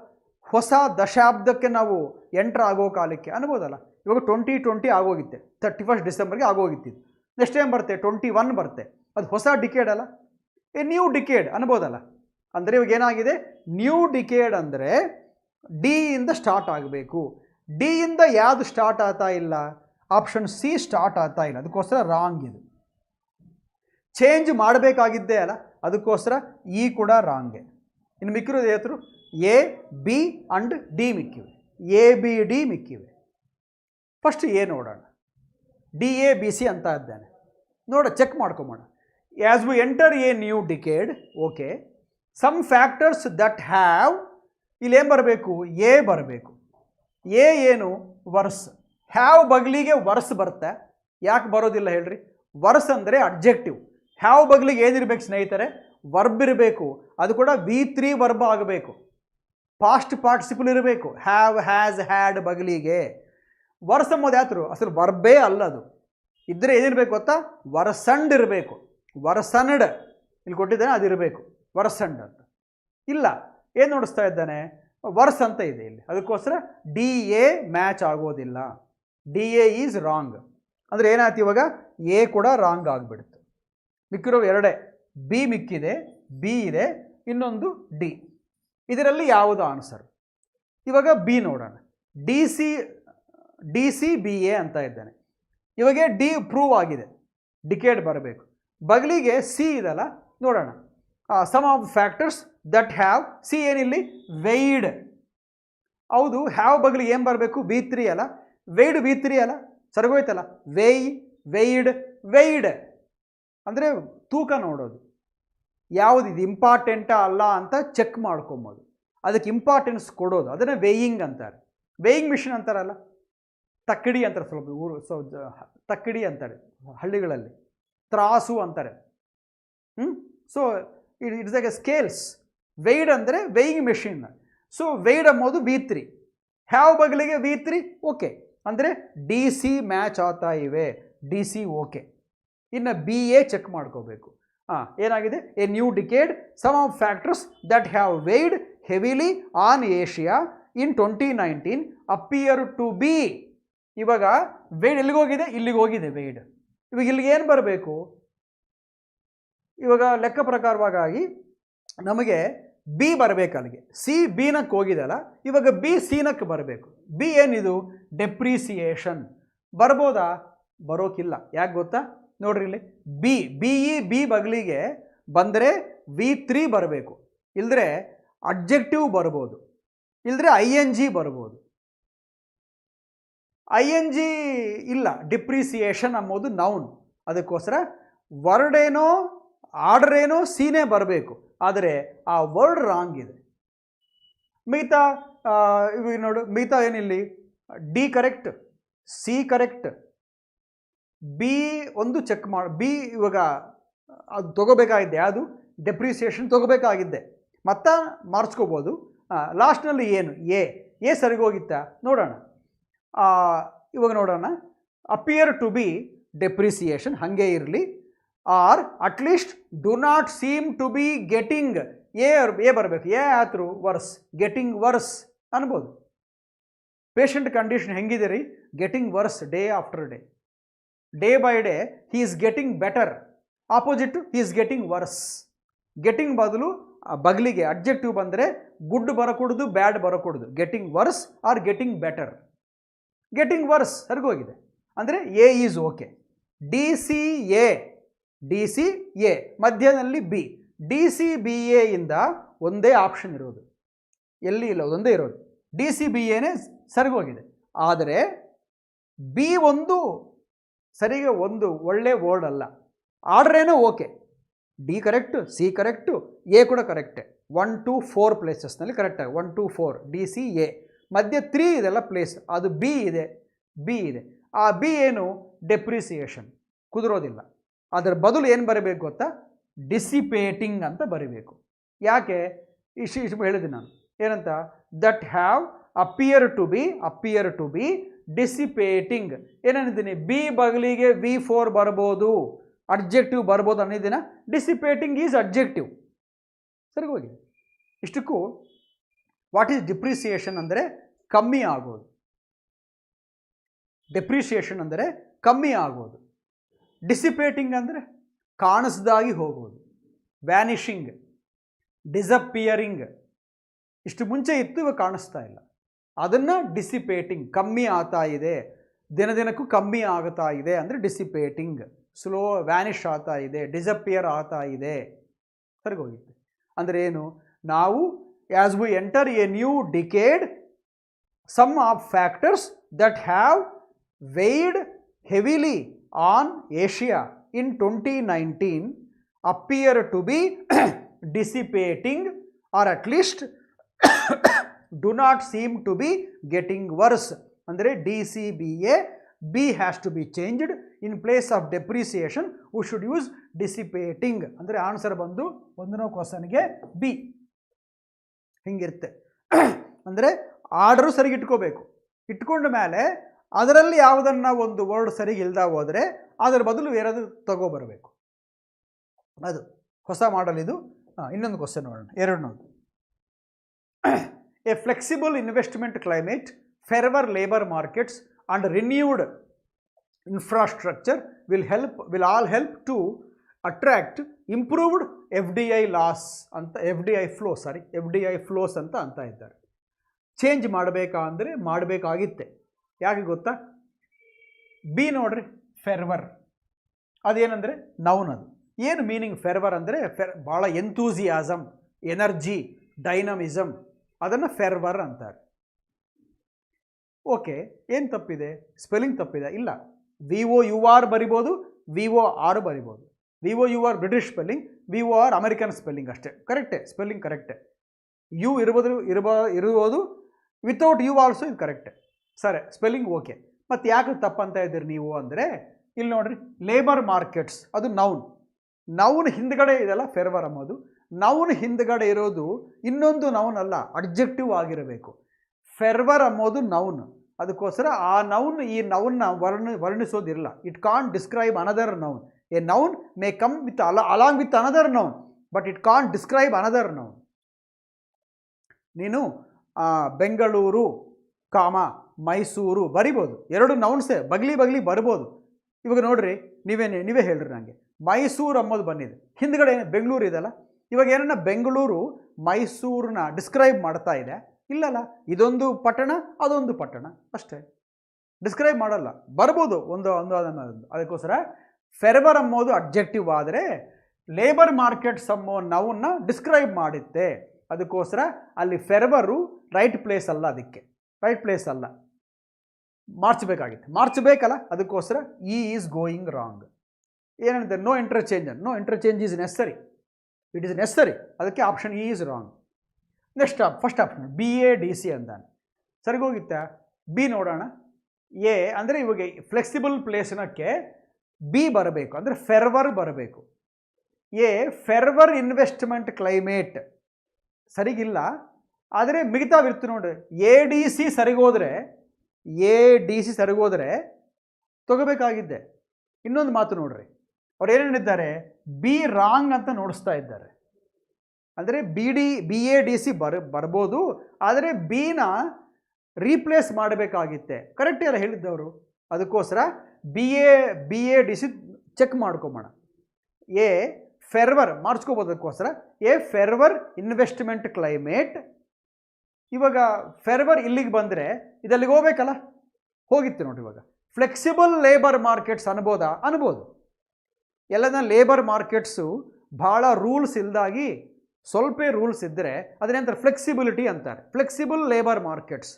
ಹೊಸ ದಶಾಬ್ದಕ್ಕೆ ನಾವು ಎಂಟರ್ ಆಗೋ ಕಾಲಕ್ಕೆ ಅನ್ಬೋದಲ್ಲ. ಇವಾಗ 2020 ಆಗೋಗಿತ್ತೆ, 31 ಡಿಸೆಂಬರ್ಗೆ ಆಗೋಗಿತ್ತಿದ್ದು. ನೆಕ್ಸ್ಟ್ ಟೈಮ್ ಬರುತ್ತೆ 21 ಬರುತ್ತೆ, ಅದು ಹೊಸ ಡಿಕೇಡ್ ಅಲ್ಲ, ಎ ನ್ಯೂ ಡಿಕೇಡ್ ಅನ್ಬೋದಲ್ಲ. ಅಂದರೆ ಇವಾಗ ಏನಾಗಿದೆ, ನ್ಯೂ ಡಿಕೇಡ್ ಅಂದರೆ ಡಿ ಇಂದ ಸ್ಟಾರ್ಟ್ ಆಗಬೇಕು. ಡಿ ಇಂದ ಯಾವುದು ಸ್ಟಾರ್ಟ್ ಆಗ್ತಾ ಇಲ್ಲ, ಆಪ್ಷನ್ ಸಿ ಸ್ಟಾರ್ಟ್ ಆಗ್ತಾ ಇಲ್ಲ, ಅದಕ್ಕೋಸ್ಕರ ರಾಂಗ್ ಇದು. ಚೇಂಜ್ ಮಾಡಬೇಕಾಗಿದ್ದೇ ಅಲ್ಲ, ಅದಕ್ಕೋಸ್ಕರ ಈ ಕೂಡ ರಾಂಗೆ. ಇನ್ನು ಮಿಕ್ಕಿರೋದು ಏತರು ಎ ಬಿ ಅಂಡ್ ಡಿ ಮಿಕ್ಕಿವೆ, ABD ಮಿಕ್ಕಿವೆ. ಫಸ್ಟ್ ಎ ನೋಡೋಣ, DABC ಅಂತ ಇದ್ದಾನೆ ನೋಡ, ಚೆಕ್ ಮಾಡ್ಕೊಂಬೋಣ. As we enter a new decade, okay, some factors that have, ಇಲ್ಲೇನು ಬರಬೇಕು, ಎ ಬರಬೇಕು. ಎ ಏನು, ವರ್ಸ್. ಹ್ಯಾವ್ ಬಗ್ಲಿಗೆ ವರ್ಸ್ ಬರುತ್ತೆ, ಯಾಕೆ ಬರೋದಿಲ್ಲ ಹೇಳ್ರಿ? ವರ್ಸ್ ಅಂದರೆ ಅಡ್ಜೆಕ್ಟಿವ್, ಹ್ಯಾವ್ ಬಗ್ಲಿಗೆ ಏನಿರಬೇಕು ಸ್ನೇಹಿತರೆ, ವರ್ಬ್ ಇರಬೇಕು. ಅದು ಕೂಡ V3 ವರ್ಬ್ ಆಗಬೇಕು, ಪಾಸ್ಟ್ ಪಾರ್ಟಿಸಿಪಲ್ ಇರಬೇಕು. ಹ್ಯಾವ್, ಹ್ಯಾಸ್, ಹ್ಯಾಡ್ ಬಗ್ಲಿಗೆ. ವರ್ಸ್ ಎಂಬುದು ಯಾತ್ರು ಅಸಲು ವರ್ಬೇ ಅಲ್ಲದು. ಇದ್ದರೆ ಏನಿರಬೇಕು ಗೊತ್ತಾ, ವರ್ಸಂಡ್ ಇರಬೇಕು, ವರ್ಸನ್ಡ್ ಇಲ್ಲಿ ಕೊಟ್ಟಿದ್ದಾನೆ, ಅದಿರಬೇಕು ವರ್ಸಂಡ್ ಅಂತ. ಇಲ್ಲ, ಏನು ನೋಡಿಸ್ತಾ ಇದ್ದಾನೆ, ವರ್ಸ್ ಅಂತ ಇದೆ ಇಲ್ಲಿ, ಅದಕ್ಕೋಸ್ಕರ DA ಮ್ಯಾಚ್ ಆಗೋದಿಲ್ಲ. DA is wrong. ಅಂದರೆ ಏನಾಯ್ತು, ಇವಾಗ ಎ ಕೂಡ ರಾಂಗ್ ಆಗಿಬಿಡುತ್ತೆ. ಮಿಕ್ಕಿರೋ 2, ಬಿ ಮಿಕ್ಕಿದೆ, ಬಿ ಇದೆ, ಇನ್ನೊಂದು ಡಿ. ಇದರಲ್ಲಿ ಯಾವುದು ಆನ್ಸರ್? ಇವಾಗ ಬಿ ನೋಡೋಣ. DCBA ಅಂತ ಇದ್ದಾನೆ. ಇವಾಗ ಡಿ ಪ್ರೂವ್ ಆಗಿದೆ, ಡಿಕೇಡ್ ಬರಬೇಕು. ಬಗಲಿಗೆ ಸಿ ಇದಲ್ಲ, ನೋಡೋಣ. Some of factors that have, C ಏನಿಲ್ಲಿ ವೆಯ್ಡ್. ಹೌದು, ಹ್ಯಾವ್ ಬಗಲಿಗೆ ಏನು ಬರಬೇಕು, V3 ಅಲ್ಲ, ವೆಯ್ಡ್ V3 ಅಲ್ಲ, ಸರಿಗೋಯ್ತಲ್ಲ. ವೆಯ್ಡ್ ಅಂದರೆ ತೂಕ ನೋಡೋದು, ಯಾವುದು ಇದು ಇಂಪಾರ್ಟೆಂಟಾ ಅಲ್ಲ ಅಂತ ಚೆಕ್ ಮಾಡ್ಕೊಬೋದು, ಅದಕ್ಕೆ ಇಂಪಾರ್ಟೆನ್ಸ್ ಕೊಡೋದು, ಅದನ್ನೇ ವೇಯಿಂಗ್ ಅಂತಾರೆ. ವೇಯಿಂಗ್ ಮಿಷಿನ್ ಅಂತಾರಲ್ಲ, ತಕ್ಕಡಿ ಅಂತಾರೆ, ಸ್ವಲ್ಪ ತಕ್ಕಡಿ ಅಂತಾರೆ ಹಳ್ಳಿಗಳಲ್ಲಿ, ತ್ರಾಸು ಅಂತಾರೆ. So it's like a scales. Weighed ಅಂದರೆ ವೇಯಿಂಗ್ ಮೆಷಿನ್. ಸೊ ವೆಯ್ಡ್ ಅಂಬೋದು V3. ಯಾವ ಬಗಲಿಗೆ V3 ಓಕೆ ಅಂದರೆ ಡಿ ಸಿ ಮ್ಯಾಚ್ ಆಗ್ತಾ ಇವೆ, ಡಿ ಸಿ ಓಕೆ. ಇನ್ನು BA ಚೆಕ್ ಮಾಡ್ಕೋಬೇಕು. ಏನಾಗಿದೆ, a new decade, some of factors that have weighed heavily on Asia in 2019 appear to be. ಇವಾಗ ವೆಯ್ಡ್ ಎಲ್ಲಿಗೋಗಿದೆ, ಇಲ್ಲಿಗೆ ಹೋಗಿದೆ ವೆಯ್ಡ್. ಇವಾಗ ಇಲ್ಲಿಗೆ ಏನು ಬರಬೇಕು, ಇವಾಗ ಲೆಕ್ಕ ಪ್ರಕಾರವಾಗಿ ನಮಗೆ ಬಿ ಬರಬೇಕು, ಅಲ್ಲಿಗೆ ಸಿ ಬಿನಕ್ಕೆ ಹೋಗಿದೆಯಲ್ಲ, ಇವಾಗ ಬಿ ಸಿನಕ್ಕೆ ಬರಬೇಕು. ಬಿ ಏನಿದು, ಡೆಪ್ರಿಸಿಯೇಷನ್. ಬರ್ಬೋದಾ, ಬರೋಕ್ಕಿಲ್ಲ. ಯಾಕೆ ಗೊತ್ತಾ, ನೋಡ್ರಿ ಇಲ್ಲಿ ಬಿ ಬಗಲಿಗೆ ಬಂದರೆ V3 ಬರಬೇಕು, ಇಲ್ಲದ್ರೆ ಅಡ್ಜೆಕ್ಟಿವ್ ಬರ್ಬೋದು, ಇಲ್ಲದ್ರೆ ING ಬರ್ಬೋದು. ING ಇಲ್ಲ, ಡಿಪ್ರಿಸಿಯೇಷನ್ ಅಂಬೋದು ನೌನ್. ಅದಕ್ಕೋಸ್ಕರ ವರ್ಡ್ ಏನೋ ಆರ್ಡರ್ ಏನೋ ಸೀನೇ ಬರಬೇಕು, ಆದರೆ ಆ ವರ್ಡ್ ರಾಂಗ್ ಇದೆ. ಮಿಗತಾ ಇವಾಗ ನೋಡು, ಮಿಗತಾ ಏನಿಲ್ಲಿ D correct, C correct, B ಒಂದು ಚೆಕ್ ಮಾಡಿ. ಬಿ ಇವಾಗ ಅದು ತೊಗೋಬೇಕಾಗಿದ್ದೆ, ಯಾವುದು ಡೆಪ್ರಿಸಿಯೇಷನ್ ತೊಗೋಬೇಕಾಗಿದ್ದೆ, ಮತ್ತೆ ಮಾರ್ಚ್ಕೋಬೋದು. ಲಾಸ್ಟ್ನಲ್ಲಿ ಏನು ಎ ಸರಿಗೋಗಿತ್ತಾ ನೋಡೋಣ. ಇವಾಗ ನೋಡೋಣ, ಅಪಿಯರ್ ಟು ಬಿ ಡೆಪ್ರಿಸಿಯೇಷನ್ ಹಾಗೆ ಇರಲಿ, or at least do not seem to be getting. A ಬರಬೇಕು, ಎ ಆತ್ರು ವರ್ಸ್, ಗೆಟಿಂಗ್ ವರ್ಸ್ ಅನ್ಬೋದು. ಪೇಷಂಟ್ ಕಂಡೀಷನ್ ಹೆಂಗಿದೆ ರೀ, getting worse day after day, day by day he is getting better. Opposite he is getting worse. Getting ಬದಲು ಬಗಲಿಗೆ adjective ಬಂದರೆ good ಬರಕೂಡದು, bad ಬರಕೂಡದು. Getting worse or getting better. Getting worse ಸರಿಗೋಗಿದೆ ಅಂದರೆ A is okay. D C A ಮಧ್ಯದಲ್ಲಿ B. DCBA ಇಂದ ಒಂದೇ ಆಪ್ಷನ್ ಇರೋದು, ಎಲ್ಲಿ ಇಲ್ಲ, ಒಂದೇ ಇರೋದು DCBAನೇ ಸರಿಗೋಗಿದೆ. ಆದರೆ ಬಿ ಒಂದು ಸರಿಗೆ ಒಂದು ಒಳ್ಳೆ ವರ್ಡ್ ಅಲ್ಲ. ಆರ್ಡರ್ ಏನೋ okay, D correct, C correct, A ಕೂಡ ಕರೆಕ್ಟೇ. 1 to 4 ಪ್ಲೇಸಸ್ನಲ್ಲಿ ಕರೆಕ್ಟಾಗಿ 1 to 4 DCA. ಮಧ್ಯೆ 3 ಇದೆಲ್ಲ ಪ್ಲೇಸ್, ಅದು ಬಿ ಇದೆ. ಆ ಬಿ ಏನು, ಡೆಪ್ರಿಸಿಯೇಷನ್, ಕುದುರೋದಿಲ್ಲ. ಅದರ ಬದಲು ಏನು ಬರಬೇಕು ಗೊತ್ತಾ, ಡಿಸಿಪೇಟಿಂಗ್ ಅಂತ ಬರೀಬೇಕು. ಯಾಕೆ ಇಷ್ಟು ಹೇಳಿದೆ ನಾನು, ಏನಂತ, that have appear to be dissipating. ಏನೇನಿದ್ದೀನಿ, ಬಿ ಬಗಲಿಗೆ V4 ಬರ್ಬೋದು, ಅಡ್ಜೆಕ್ಟಿವ್ ಬರ್ಬೋದು ಅನ್ನೋದಿನ. ಡಿಸಿಪೇಟಿಂಗ್ ಈಸ್ ಅಡ್ಜೆಕ್ಟಿವ್. ಸರಿಗೋಗಿ. ಇಷ್ಟಕ್ಕೂ ವಾಟ್ ಈಸ್ ಡಿಪ್ರಿಸಿಯೇಷನ್ ಅಂದರೆ ಕಮ್ಮಿ ಆಗೋದು. ಡೆಪ್ರಿಸಿಯೇಷನ್ ಅಂದರೆ ಕಮ್ಮಿ ಆಗೋದು. ಡಿಸಿಪೇಟಿಂಗ್ ಅಂದರೆ ಕಾಣಿಸ್ದಾಗಿ ಹೋಗೋದು, ವ್ಯಾನಿಷಿಂಗ್, ಡಿಸಪಿಯರಿಂಗ್. ಇಷ್ಟು ಮುಂಚೆ ಇತ್ತು, ಇವಾಗ ಕಾಣಿಸ್ತಾ ಇಲ್ಲ, ಅದನ್ನು ಡಿಸಿಪೇಟಿಂಗ್. ಕಮ್ಮಿ ಆಗ್ತಾ ಇದೆ, ದಿನದಿನಕ್ಕೂ ಕಮ್ಮಿ ಆಗ್ತಾ ಇದೆ ಅಂದರೆ ಡಿಸಿಪೇಟಿಂಗ್. ಸ್ಲೋ ವ್ಯಾನಿಷ್ ಆಗ್ತಾ ಇದೆ, ಡಿಸಪಿಯರ್ ಆಗ್ತಾ ಇದೆ. ಸರಿಗೋಗಿತ್ತು ಅಂದರೆ ಏನು, ನಾವು as we enter a new decade, some of factors that have weighed heavily on Asia in 2019 appear to be dissipating or at least do not seem to be getting worse. ಅಂದರೆ DCBA, B has to be changed. In place of depreciation we should use dissipating. ಅಂದರೆ answer ಬಂದು ಒಂದನೇ ಕ್ವಶನ್ಗೆ B ಹಿಂಗಿರುತ್ತೆ. ಅಂದರೆ order ಸರಿಗೆ ಇಟ್ಕೋಬೇಕು, ಇಟ್ಕೊಂಡ ಮೇಲೆ ಅದರಲ್ಲಿ ಯಾವುದನ್ನು ಒಂದು ವರ್ಡ್ ಸರಿಗೆ ಇಲ್ದ ಹೋದರೆ ಅದರ ಬದಲು ಬೇರೆದು ತಗೋಬರಬೇಕು. ಅದು ಹೊಸ ಮಾಡಲ್ ಇದು. ಇನ್ನೊಂದು ಕ್ವಶನ್ ನೋಡೋಣ, ಎರಡನೇದು. A flexible investment climate, favour labour markets and renewed infrastructure will all help to attract improved FDI laws ಅಂತ, FDI ಫ್ಲೋಸ್ ಅಂತ ಇದ್ದಾರೆ. ಚೇಂಜ್ ಮಾಡಬೇಕಾ ಅಂದರೆ ಮಾಡಬೇಕಾಗಿತ್ತೆ. ಯಾಕೆ ಗೊತ್ತಾ, ಬಿ ನೋಡ್ರಿ, ಫೆರ್ವರ್ ಅದೇನಂದರೆ ನೌನ್. ಅದು ಏನು ಮೀನಿಂಗ್ ಫೆರ್ವರ್ ಅಂದರೆ ಭಾಳ ಎಂತೂಸಿಯಾಸಮ್, ಎನರ್ಜಿ, ಡೈನಮಿಸಮ್, ಅದನ್ನು ಫೆರ್ವರ್ ಅಂತಾರೆ. ಓಕೆ, ಏನು ತಪ್ಪಿದೆ, ಸ್ಪೆಲ್ಲಿಂಗ್ ತಪ್ಪಿದೆ? ಇಲ್ಲ, VOUR ಬರಿಬೋದು, VOR ಬರಿಬೋದು. VOUR British spelling, VOR American spelling ಅಷ್ಟೇ, ಕರೆಕ್ಟೇ, ಸ್ಪೆಲ್ಲಿಂಗ್ ಕರೆಕ್ಟೇ. ಯು ಇರುವುದು ವಿತೌಟ್ ಯು ಆಲ್ಸೋ ಇದು ಕರೆಕ್ಟೇ. ಸರಿ, ಸ್ಪೆಲ್ಲಿಂಗ್ ಓಕೆ. ಮತ್ತು ಯಾಕೆ ತಪ್ಪಂತ ಇದ್ದೀರಿ ನೀವು ಅಂದರೆ, ಇಲ್ಲಿ ನೋಡ್ರಿ, ಲೇಬರ್ ಮಾರ್ಕೆಟ್ಸ್ ಅದು ನೌನ್ ಹಿಂದ್ಗಡೆ ಇದೆಲ್ಲ ಫೆರ್ವರ್ ಅಂಬೋದು. ನೌನ್ ಹಿಂದ್ಗಡೆ ಇರೋದು ಇನ್ನೊಂದು ನೌನ್ ಅಲ್ಲ, ಅಡ್ಜೆಕ್ಟಿವ್ ಆಗಿರಬೇಕು. ಫೆರ್ವರ್ ಅಂಬೋದು ನೌನ್, ಅದಕ್ಕೋಸ್ಕರ ಆ ನೌನ್ ಈ ನೌನ್ನ ವರ್ಣಿಸೋದಿರಲ್ಲ. It can't describe another noun. A noun may come with along with another noun, but it can't describe another noun. ನೀನು ಬೆಂಗಳೂರು ಮೈಸೂರು ಬರಿಬೋದು, ಎರಡು ನೌನ್ಸೇ ಬಗ್ಲಿ ಬರ್ಬೋದು. ಇವಾಗ ನೋಡ್ರಿ, ನೀವೇ ಹೇಳ್ರಿ ನನಗೆ, ಮೈಸೂರು ಅಂಬೋದು ಬಂದಿದೆ, ಹಿಂದ್ಗಡೆ ಬೆಂಗಳೂರು ಇದೆಲ್ಲ. ಇವಾಗ ಏನನ್ನ ಬೆಂಗಳೂರು ಮೈಸೂರನ್ನ ಡಿಸ್ಕ್ರೈಬ್ ಮಾಡ್ತಾ ಇದೆ? ಇಲ್ಲಲ್ಲ, ಇದೊಂದು ಪಟ್ಟಣ ಅದೊಂದು ಪಟ್ಟಣ ಅಷ್ಟೇ, ಡಿಸ್ಕ್ರೈಬ್ ಮಾಡಲ್ಲ. ಬರ್ಬೋದು ಒಂದು ಅದಕ್ಕೋಸ್ಕರ ಫೆರ್ವರ್ ಅಂಬೋದು ಅಡ್ಜೆಕ್ಟಿವ್ ಆದರೆ ಲೇಬರ್ ಮಾರ್ಕೆಟ್ಸ್ ಅನ್ನೋ ನೌನ್ನ ಡಿಸ್ಕ್ರೈಬ್ ಮಾಡುತ್ತೆ. ಅದಕ್ಕೋಸ್ಕರ ಅಲ್ಲಿ ಫೆರ್ವರು ರೈಟ್ ಪ್ಲೇಸ್ ಅಲ್ಲ, ಅದಕ್ಕೆ ರೈಟ್ ಪ್ಲೇಸ್ ಅಲ್ಲ, ಮಾರ್ಚಬೇಕಲ್ಲ. ಅದಕ್ಕೋಸ್ಕರ ಈಸ್ ಗೋಯಿಂಗ್ ರಾಂಗ್. ಏನಂತೆ, no interchange is necessary, it is necessary. ಅದಕ್ಕೆ option E is wrong. Next first option BADC ಅಂತಾನೆ, ಸರಿಗೋಗಿತ್ತಾ? ಬಿ ನೋಡೋಣ. ಎ ಅಂದರೆ ಇವಾಗ ಫ್ಲೆಕ್ಸಿಬಲ್ ಪ್ಲೇಸ್ನಕ್ಕೆ ಬಿ ಬರಬೇಕು, ಅಂದರೆ ಫೆರ್ವರ್ ಬರಬೇಕು. ಎ ಫೆರ್ವರ್ ಇನ್ವೆಸ್ಟ್ಮೆಂಟ್ ಕ್ಲೈಮೇಟ್ ಸರಿಗಿಲ್ಲ, ಆದರೆ ಮಿಗತಾವಿರ್ತು ನೋಡ್ರಿ. ADC ಸರಿಗೋದ್ರೆ ತಗೋಬೇಕಾಗಿದ್ದೆ. ಇನ್ನೊಂದು ಮಾತು ನೋಡ್ರಿ, ಅವ್ರು ಏನೇನಿದ್ದಾರೆ, ಬಿ ರಾಂಗ್ ಅಂತ ನೋಡಿಸ್ತಾ ಇದ್ದಾರೆ. ಅಂದರೆ BADC ಬರ್ಬೋದು, ಆದರೆ ಬಿನ ರೀಪ್ಲೇಸ್ ಮಾಡಬೇಕಾಗಿತ್ತೆ. ಕರೆಕ್ಟ್ ಎಲ್ಲ ಹೇಳಿದ್ದವರು. ಅದಕ್ಕೋಸ್ಕರ BADC ಚೆಕ್ ಮಾಡ್ಕೊಂಬೋಣ. ಎ ಫೆರ್ವರ್ ಮಾಡಿಸ್ಕೋಬೋದಕ್ಕೋಸ್ಕರ ಎ ಫೆರ್ವರ್ ಇನ್ವೆಸ್ಟ್ಮೆಂಟ್ ಕ್ಲೈಮೇಟ್. ಇವಾಗ ಫೆರ್ವರ್ ಇಲ್ಲಿಗೆ ಬಂದರೆ ಇದಲ್ಲಿಗೆ ಹೋಗ್ಬೇಕಲ್ಲ, ಹೋಗಿತ್ತು ನೋಡಿ. ಇವಾಗ ಫ್ಲೆಕ್ಸಿಬಲ್ ಲೇಬರ್ ಮಾರ್ಕೆಟ್ಸ್ ಅನ್ಬೋದು. ಎಲ್ಲನ ಲೇಬರ್ ಮಾರ್ಕೆಟ್ಸು ಭಾಳ ರೂಲ್ಸ್ ಇಲ್ದಾಗಿ ಸ್ವಲ್ಪ ರೂಲ್ಸ್ ಇದ್ದರೆ ಅದನ್ನೇಂತಾರೆ ಫ್ಲೆಕ್ಸಿಬಿಲಿಟಿ ಅಂತಾರೆ. ಫ್ಲೆಕ್ಸಿಬಲ್ ಲೇಬರ್ ಮಾರ್ಕೆಟ್ಸ್,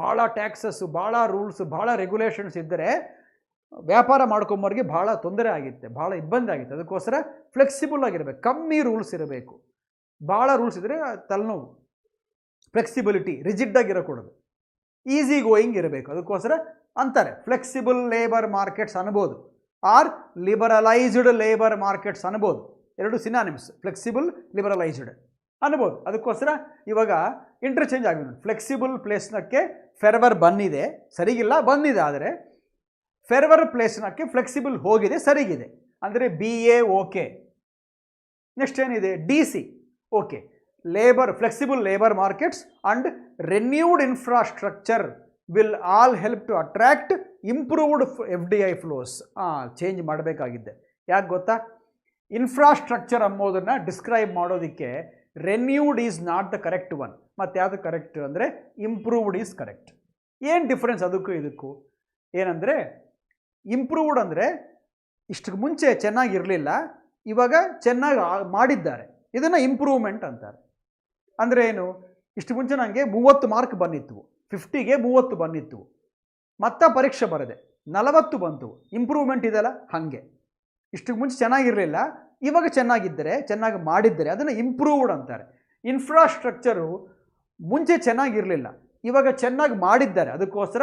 ಭಾಳ ಟ್ಯಾಕ್ಸಸ್ಸು, ಭಾಳ ರೂಲ್ಸು, ಭಾಳ ರೆಗ್ಯುಲೇಷನ್ಸ್ ಇದ್ದರೆ ವ್ಯಾಪಾರ ಮಾಡ್ಕೊಂಬವ್ರಿಗೆ ಭಾಳ ತೊಂದರೆ ಆಗಿತ್ತೆ, ಭಾಳ ಇಬ್ಬಂದಿ ಆಗಿತ್ತು. ಅದಕ್ಕೋಸ್ಕರ ಫ್ಲೆಕ್ಸಿಬಲ್ ಆಗಿರಬೇಕು, ಕಮ್ಮಿ ರೂಲ್ಸ್ ಇರಬೇಕು. ಭಾಳ ರೂಲ್ಸ್ ಇದ್ದರೆ ತಲೆನೋವು. ಫ್ಲೆಕ್ಸಿಬಿಲಿಟಿ, ರಿಜಿಡ್ ಆಗಿರಕೂಡದು, ಈಸಿ ಗೋಯಿಂಗ್ ಇರಬೇಕು. ಅದಕ್ಕೋಸ್ಕರ ಅಂತಾರೆ ಫ್ಲೆಕ್ಸಿಬಲ್ ಲೇಬರ್ ಮಾರ್ಕೆಟ್ಸ್ ಅನ್ಬೋದು, ಆರ್ ಲಿಬರಲೈಸ್ಡ್ ಲೇಬರ್ ಮಾರ್ಕೆಟ್ಸ್ ಅನ್ಬೋದು. ಎರಡು ಸಿನಾನಿಮ್ಸ್, ಫ್ಲೆಕ್ಸಿಬಲ್ ಲಿಬರಲೈಸ್ಡ್ ಅನ್ಬೋದು. ಅದಕ್ಕೋಸ್ಕರ ಇವಾಗ ಇಂಟರ್ಚೇಂಜ್ ಆಗಿದೆ. ಫ್ಲೆಕ್ಸಿಬಲ್ ಪ್ಲೇಸ್ನಕ್ಕೆ ಫೆರ್ವರ್ ಬಂದಿದೆ, ಸರಿಗಿಲ್ಲ, ಬಂದಿದೆ. ಆದರೆ ಫೆರ್ವರ್ ಪ್ಲೇಸ್ನಕ್ಕೆ ಫ್ಲೆಕ್ಸಿಬಲ್ ಹೋಗಿದೆ, ಸರಿಗಿದೆ. ಅಂದರೆ BA ಓಕೆ. ನೆಕ್ಸ್ಟ್ ಏನಿದೆ, DC okay. Flexible labour markets and renewed infrastructure will all help to attract improved FDI flows. Change ಮಾಡಬೇಕಾಗಿದ್ದೆ. ಯಾಕೆ ಗೊತ್ತಾ, ಇನ್ಫ್ರಾಸ್ಟ್ರಕ್ಚರ್ ಅಂಬೋದನ್ನು ಡಿಸ್ಕ್ರೈಬ್ ಮಾಡೋದಕ್ಕೆ renewed is not the correct one. ಮತ್ತು ಯಾವುದು ಕರೆಕ್ಟ್ ಅಂದರೆ ಇಂಪ್ರೂವ್ಡ್ ಈಸ್ ಕರೆಕ್ಟ್. ಏನು ಡಿಫ್ರೆನ್ಸ್ ಅದಕ್ಕೂ ಇದಕ್ಕೂ ಏನಂದರೆ, ಇಂಪ್ರೂವ್ಡ್ ಅಂದರೆ ಇಷ್ಟಕ್ಕೆ ಮುಂಚೆ ಚೆನ್ನಾಗಿರಲಿಲ್ಲ, ಇವಾಗ ಚೆನ್ನಾಗಿ ಮಾಡಿದ್ದಾರೆ, ಇದನ್ನು ಇಂಪ್ರೂವ್ಮೆಂಟ್ ಅಂತಾರೆ. ಅಂದರೆ ಏನು, ಇಷ್ಟು ಮುಂಚೆ ನನಗೆ 30 ಮಾರ್ಕ್ ಬಂದಿತ್ತು, 50ಗೆ 30 ಬಂದಿತ್ತು, ಮತ್ತೆ ಪರೀಕ್ಷೆ ಬರದೆ 40 ಬಂತು, ಇಂಪ್ರೂವ್ಮೆಂಟ್ ಇದೆಲ್ಲ ಹಾಗೆ. ಇಷ್ಟಕ್ಕೆ ಮುಂಚೆ ಚೆನ್ನಾಗಿರಲಿಲ್ಲ, ಇವಾಗ ಚೆನ್ನಾಗಿ ಮಾಡಿದ್ದರೆ ಅದನ್ನು ಇಂಪ್ರೂವ್ಡ್ ಅಂತಾರೆ. ಇನ್ಫ್ರಾಸ್ಟ್ರಕ್ಚರು ಮುಂಚೆ ಚೆನ್ನಾಗಿರಲಿಲ್ಲ, ಇವಾಗ ಚೆನ್ನಾಗಿ ಮಾಡಿದ್ದಾರೆ, ಅದಕ್ಕೋಸ್ಕರ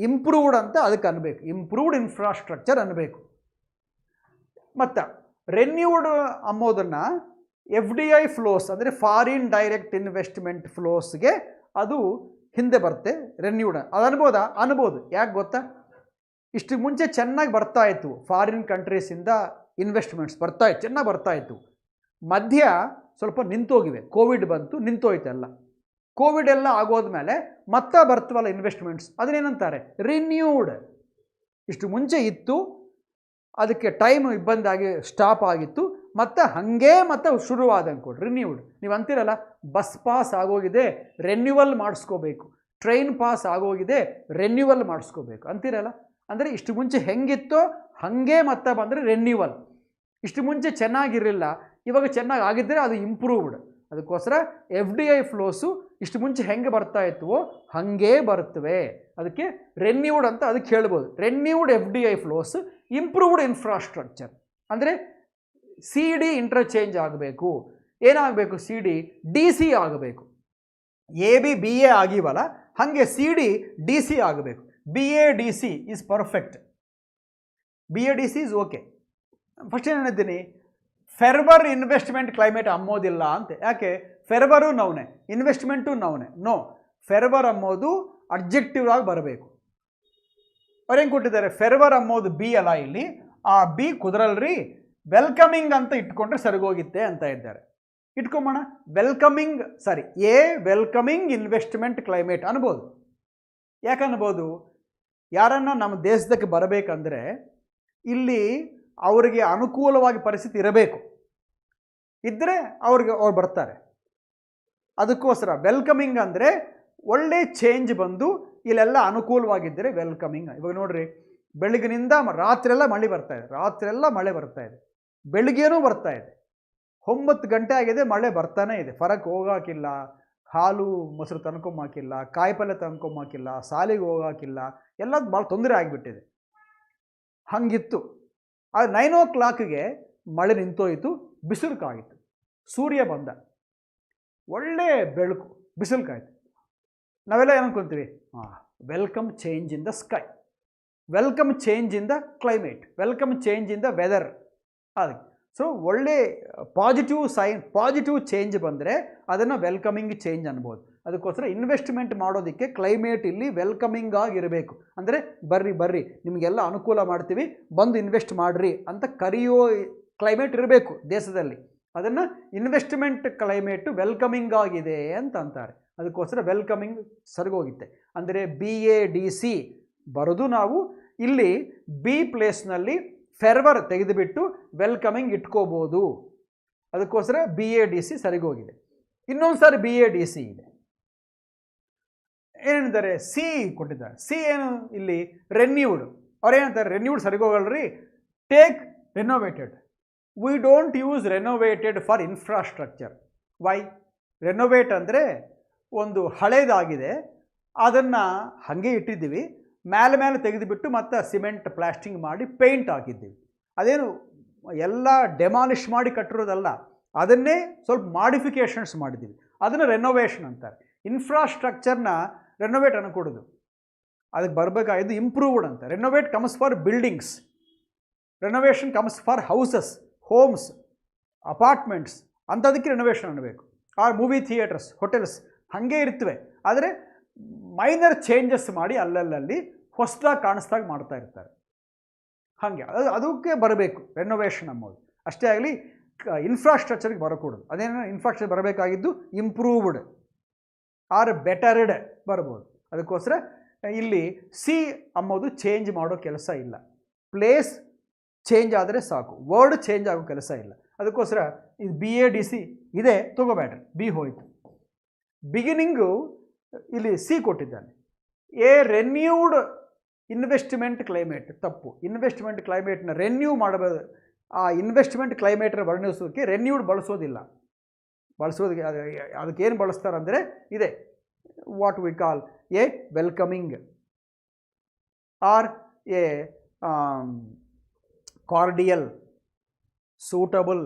ಇಂಪ್ರೂವ್ಡ್ ಅಂತ ಅದಕ್ಕೆ ಅನ್ಬೇಕು, ಇಂಪ್ರೂವ್ಡ್ ಇನ್ಫ್ರಾಸ್ಟ್ರಕ್ಚರ್ ಅನ್ನಬೇಕು. ಮತ್ತು ರೆನ್ಯೂಡ್ ಅಂಬೋದನ್ನು FDI ಫ್ಲೋಸ್ ಅಂದರೆ ಫಾರಿನ್ ಡೈರೆಕ್ಟ್ ಇನ್ವೆಸ್ಟ್ಮೆಂಟ್ ಫ್ಲೋಸ್ಗೆ ಅದು ಹಿಂದೆ ಬರುತ್ತೆ. ರೆನ್ಯೂಡ್ ಅದು ಅನ್ಬೋದು. ಯಾಕೆ ಗೊತ್ತಾ, ಇಷ್ಟು ಮುಂಚೆ ಚೆನ್ನಾಗಿ ಬರ್ತಾ ಇತ್ತು, ಫಾರಿನ್ ಕಂಟ್ರೀಸಿಂದ ಇನ್ವೆಸ್ಟ್ಮೆಂಟ್ಸ್ ಚೆನ್ನಾಗಿ ಬರ್ತಾ ಇತ್ತು. ಮಧ್ಯ ಸ್ವಲ್ಪ ನಿಂತೋಗಿವೆ, ಕೋವಿಡ್ ಬಂತು, ನಿಂತೋಯ್ತೆಲ್ಲ. ಕೋವಿಡ್ ಎಲ್ಲ ಆಗೋದ್ಮೇಲೆ ಮತ್ತೆ ಬರ್ತವಲ್ಲ ಇನ್ವೆಸ್ಟ್ಮೆಂಟ್ಸ್, ಅದನ್ನೇನಂತಾರೆ, ರಿನ್ಯೂಡ್. ಇಷ್ಟು ಮುಂಚೆ ಇತ್ತು, ಅದಕ್ಕೆ ಟೈಮ್ ಇಬ್ಬಂದಾಗಿ ಸ್ಟಾಪ್ ಆಗಿತ್ತು, ಮತ್ತೆ ಶುರುವಾದಂಗೆ ಕೊಡಿ ರಿನ್ಯೂಡ್. ನೀವು ಅಂತೀರಲ್ಲ, ಬಸ್ ಪಾಸ್ ಆಗೋಗಿದೆ ರೆನ್ಯೂವಲ್ ಮಾಡಿಸ್ಕೋಬೇಕು, ಟ್ರೈನ್ ಪಾಸ್ ಆಗೋಗಿದೆ ರೆನ್ಯೂವಲ್ ಮಾಡಿಸ್ಕೋಬೇಕು ಅಂತೀರಲ್ಲ. ಅಂದರೆ ಇಷ್ಟು ಮುಂಚೆ ಹೆಂಗಿತ್ತೋ ಹಾಗೆ ಮತ್ತೆ ಬಂದರೆ ರೆನ್ಯೂವಲ್. ಇಷ್ಟು ಮುಂಚೆ ಚೆನ್ನಾಗಿರಲಿಲ್ಲ, ಇವಾಗ ಚೆನ್ನಾಗಿ ಆಗಿದ್ದರೆ ಅದು ಇಂಪ್ರೂವ್ಡ್. ಅದಕ್ಕೋಸ್ಕರ FDI ಫ್ಲೋಸು ಇಷ್ಟು ಮುಂಚೆ ಹೆಂಗೆ ಬರ್ತಾ ಇತ್ತು ಹಾಗೇ ಬರ್ತವೆ, ಅದಕ್ಕೆ ರೆನ್ಯೂಡ್ ಅಂತ ಅದಕ್ಕೆ ಹೇಳ್ಬೋದು. ರೆನ್ಯೂಡ್ FDI ಫ್ಲೋಸ್, ಇಂಪ್ರೂವ್ಡ್ ಇನ್ಫ್ರಾಸ್ಟ್ರಕ್ಚರ್ ಅಂದರೆ ಸಿ ಡಿ ಇಂಟರ್ಚೇಂಜ್ ಆಗಬೇಕು. ಏನಾಗಬೇಕು? ಸಿ ಡಿ ಡಿ ಸಿ ಆಗಬೇಕು. ಎ ಬಿ ಬಿ ಎ ಆಗಿವಲ್ಲ, ಹಾಗೆ ಸಿ ಡಿ ಡಿ ಸಿ ಆಗಬೇಕು. B A D C is perfect. B A D C is okay. First ಏನು ಹೇಳಿದ್ದೀನಿ, ಫೆರ್ವರ್ investment climate ಅಂಬೋದಿಲ್ಲ ಅಂತ. ಯಾಕೆ? ಫೆರ್ವರು ನೌನೆ, ಇನ್ವೆಸ್ಟ್ಮೆಂಟು ನೌನೆ. ನೋ, ಫೆರ್ವರ್ ಅಂಬೋದು ಅಬ್ಜೆಕ್ಟಿವ್ ಆಗಿ ಬರಬೇಕು. ಅವ್ರು ಹೆಂಗೆ ಕೊಟ್ಟಿದ್ದಾರೆ? ಫೆರ್ವರ್ ಅಂಬೋದು ಬಿ ಅಲ್ಲ, ಇಲ್ಲಿ ಆ ಬಿ ಕುದುರಲ್ರಿ, ವೆಲ್ಕಮಿಂಗ್ ಅಂತ ಇಟ್ಕೊಂಡ್ರೆ ಸರಿಗೋಗಿತ್ತೆ ಅಂತ ಇದ್ದಾರೆ. ಇಟ್ಕೊಂಬೋಣ. Welcoming, sorry, a welcoming investment climate ಅನ್ಬೋದು. ಯಾಕೆ ಅನ್ಬೋದು? ಯಾರನ್ನ ನಮ್ಮ ದೇಶದಕ್ಕೆ ಬರಬೇಕಂದ್ರೆ ಇಲ್ಲಿ ಅವರಿಗೆ ಅನುಕೂಲವಾಗಿ ಪರಿಸ್ಥಿತಿ ಇರಬೇಕು, ಇದ್ದರೆ ಅವ್ರು ಬರ್ತಾರೆ. ಅದಕ್ಕೋಸ್ಕರ ವೆಲ್ಕಮಿಂಗ್ ಅಂದರೆ ಒಳ್ಳೆ ಚೇಂಜ್ ಬಂದು ಇಲ್ಲೆಲ್ಲ ಅನುಕೂಲವಾಗಿದ್ದರೆ ವೆಲ್ಕಮಿಂಗ್. ಇವಾಗ ನೋಡ್ರಿ, ಬೆಳಗಿನಿಂದ ರಾತ್ರಿಯೆಲ್ಲ ಮಳೆ ಬರ್ತಾ ಇದೆ, ರಾತ್ರಿಯೆಲ್ಲ ಮಳೆ ಬರ್ತಾ ಇದೆ, ಬೆಳಗ್ಗೆನೂ ಬರ್ತಾ ಇದೆ, 9 ಗಂಟೆ ಆಗಿದೆ, ಮಳೆ ಬರ್ತಾನೆ ಇದೆ. ಹೊರಕ್ಕೆ ಹೋಗಾಕಿಲ್ಲ, ಹಾಲು ಮೊಸರು ತಂದ್ಕೊಂಬಾಕಿಲ್ಲ, ಕಾಯಿಪಲ್ಯ ತಂದ್ಕೊಂಬಾಕಿಲ್ಲ, ಸಾಲಿಗೆ ಹೋಗಾಕಿಲ್ಲ, ಎಲ್ಲ ಭಾಳ ತೊಂದರೆ ಆಗಿಬಿಟ್ಟಿದೆ. ಹಂಗಿತ್ತು. ಆದರೆ 9 o'clockಗೆ ಮಳೆ ನಿಂತೋಯಿತು, ಬಿಸಿಲು ಕಾಯಿತು, ಸೂರ್ಯ ಬಂದ, ಒಳ್ಳೆ ಬೆಳಕು, ಬಿಸಿಲು ಕಾಯ್ತು. ನಾವೆಲ್ಲ ಏನು ಅನ್ಕೊತೀವಿ? Welcome change in the sky, welcome change in the climate, welcome change in the weather. ಅದಕ್ಕೆ ಸೊ ಒಳ್ಳೆ ಪಾಸಿಟಿವ್ ಚೇಂಜ್ ಬಂದರೆ ಅದನ್ನು ವೆಲ್ಕಮಿಂಗ್ ಚೇಂಜ್ ಅನ್ಬೋದು. ಅದಕ್ಕೋಸ್ಕರ ಇನ್ವೆಸ್ಟ್ಮೆಂಟ್ ಮಾಡೋದಕ್ಕೆ ಕ್ಲೈಮೇಟ್ ಇಲ್ಲಿ ವೆಲ್ಕಮಿಂಗ್ ಆಗಿರಬೇಕು. ಅಂದರೆ ಬರ್ರಿ ನಿಮಗೆಲ್ಲ ಅನುಕೂಲ ಮಾಡ್ತೀವಿ, ಬಂದು ಇನ್ವೆಸ್ಟ್ ಮಾಡಿರಿ ಅಂತ ಕರೆಯೋ ಕ್ಲೈಮೇಟ್ ಇರಬೇಕು ದೇಶದಲ್ಲಿ. ಅದನ್ನು ಇನ್ವೆಸ್ಟ್ಮೆಂಟ್ ಕ್ಲೈಮೇಟು ವೆಲ್ಕಮಿಂಗ್ ಆಗಿದೆ ಅಂತ ಅಂತಾರೆ. ಅದಕ್ಕೋಸ್ಕರ ವೆಲ್ಕಮಿಂಗ್ ಸರಿಗೋಗುತ್ತೆ. ಅಂದರೆ ಬಿ ಎ ಡಿ ಸಿ ಬರೋದು ನಾವು ಇಲ್ಲಿ ಬಿ ಪ್ಲೇಸ್ನಲ್ಲಿ ಫೆರ್ವರ್ ತೆಗೆದುಬಿಟ್ಟು ವೆಲ್ಕಮಿಂಗ್ ಇಟ್ಕೋಬೋದು. ಅದಕ್ಕೋಸ್ಕರ ಬಿ ಎ ಡಿ ಸಿ ಸರಿಗೋಗಿದೆ. ಇನ್ನೊಂದು ಸಾರಿ ಬಿ ಎ ಡಿ ಸಿ ಇದೆ. ಏನೇನಿದ್ದಾರೆ? ಸಿ ಕೊಟ್ಟಿದ್ದಾರೆ. ಸಿ ಏನು ಇಲ್ಲಿ? ರೆನ್ಯೂಡ್. ಅವ್ರು ಏನಂತಾರೆ? ರೆನ್ಯೂಡ್ ಸರಿಗೋಗಲ್ರಿ, take renovated. We don't use renovated for infrastructure. Why? Renovate ಅಂದರೆ ಒಂದು ಹಳೇದಾಗಿದೆ, ಅದನ್ನು ಹಾಗೆ ಇಟ್ಟಿದ್ದೀವಿ, ಮೇಲೆ ತೆಗೆದುಬಿಟ್ಟು ಮತ್ತೆ ಸಿಮೆಂಟ್ ಪ್ಲಾಸ್ಟಿಂಗ್ ಮಾಡಿ ಪೇಂಟ್ ಹಾಕಿದ್ದೀವಿ. ಅದೇನು ಎಲ್ಲ ಡೆಮಾಲಿಷ್ ಮಾಡಿ ಕಟ್ಟಿರೋದಲ್ಲ, ಅದನ್ನೇ ಸ್ವಲ್ಪ ಮಾಡಿಫಿಕೇಷನ್ಸ್ ಮಾಡಿದ್ದೀವಿ, ಅದನ್ನು ರೆನೋವೇಷನ್ ಅಂತಾರೆ. ಇನ್ಫ್ರಾಸ್ಟ್ರಕ್ಚರ್ನ ರೆನೋವೇಟ್ ಅನ್ಕೊಡೋದು, ಅದಕ್ಕೆ ಬರಬೇಕಾಗಿದ್ದು ಇಂಪ್ರೂವ್ಡ್ ಅಂತ. Renovate comes for buildings, renovation comes for houses, homes, apartments ಅಂಥದಕ್ಕೆ ರೆನೋವೇಷನ್ ಅನ್ನಬೇಕು. ಆರ್ ಮೂವಿ ಥಿಯೇಟರ್ಸ್, ಹೋಟೆಲ್ಸ್ ಹಾಗೆ ಇರ್ತವೆ, ಆದರೆ ಮೈನರ್ ಚೇಂಜಸ್ ಮಾಡಿ ಅಲ್ಲಲ್ಲಿ ಹೊಸದಾಗಿ ಕಾಣಿಸ್ದಾಗ ಮಾಡ್ತಾ ಇರ್ತಾರೆ. ಹಾಗೆ ಅದಕ್ಕೆ ಬರಬೇಕು ರೆನೋವೇಷನ್ ಅಂಬೋದು. ಅಷ್ಟೇ ಆಗಲಿ ಇನ್ಫ್ರಾಸ್ಟ್ರಕ್ಚರ್ಗೆ ಬರಕೂಡದು. ಅದೇನೋ ಇನ್ಫ್ರಾಸ್ಟ್ರಕ್ಚರ್ ಬರಬೇಕಾಗಿದ್ದು ಇಂಪ್ರೂವ್ಡ್ ಆರ್ ಬೆಟರ್ಡ್ ಬರ್ಬೋದು. ಅದಕ್ಕೋಸ್ಕರ ಇಲ್ಲಿ ಸಿ ಅಂಬೋದು ಚೇಂಜ್ ಮಾಡೋ ಕೆಲಸ ಇಲ್ಲ, ಪ್ಲೇಸ್ ಚೇಂಜ್ ಆದರೆ ಸಾಕು, ವರ್ಡ್ ಚೇಂಜ್ ಆಗೋ ಕೆಲಸ ಇಲ್ಲ. ಅದಕ್ಕೋಸ್ಕರ ಇದು ಬಿ ಎ ಡಿ ಸಿ ಇದೆ, ತಗೋಬೇಡ್ರಿ, ಬಿ ಹೋಯಿತು. ಬಿಗಿನಿಂಗು ಇಲ್ಲಿ ಸಿ ಕೊಟ್ಟಿದ್ದಾನೆ. ಎ ರೆನ್ಯೂಡ್ ಇನ್ವೆಸ್ಟ್ಮೆಂಟ್ ಕ್ಲೈಮೇಟ್ ತಪ್ಪು. ಇನ್ವೆಸ್ಟ್ಮೆಂಟ್ ಕ್ಲೈಮೇಟ್ನ ರೆನ್ಯೂ ಮಾಡಬಹುದು. ಆ ಇನ್ವೆಸ್ಟ್ಮೆಂಟ್ ಕ್ಲೈಮೇಟ್ನ ವರ್ಣಿಸೋದಕ್ಕೆ ರೆನ್ಯೂಡ್ ಬಳಸೋದಿಲ್ಲ. ಅದಕ್ಕೆ ಏನು ಬಳಸ್ತಾರೆ ಅಂದರೆ ಇದೆ, what we call a welcoming or a cordial, suitable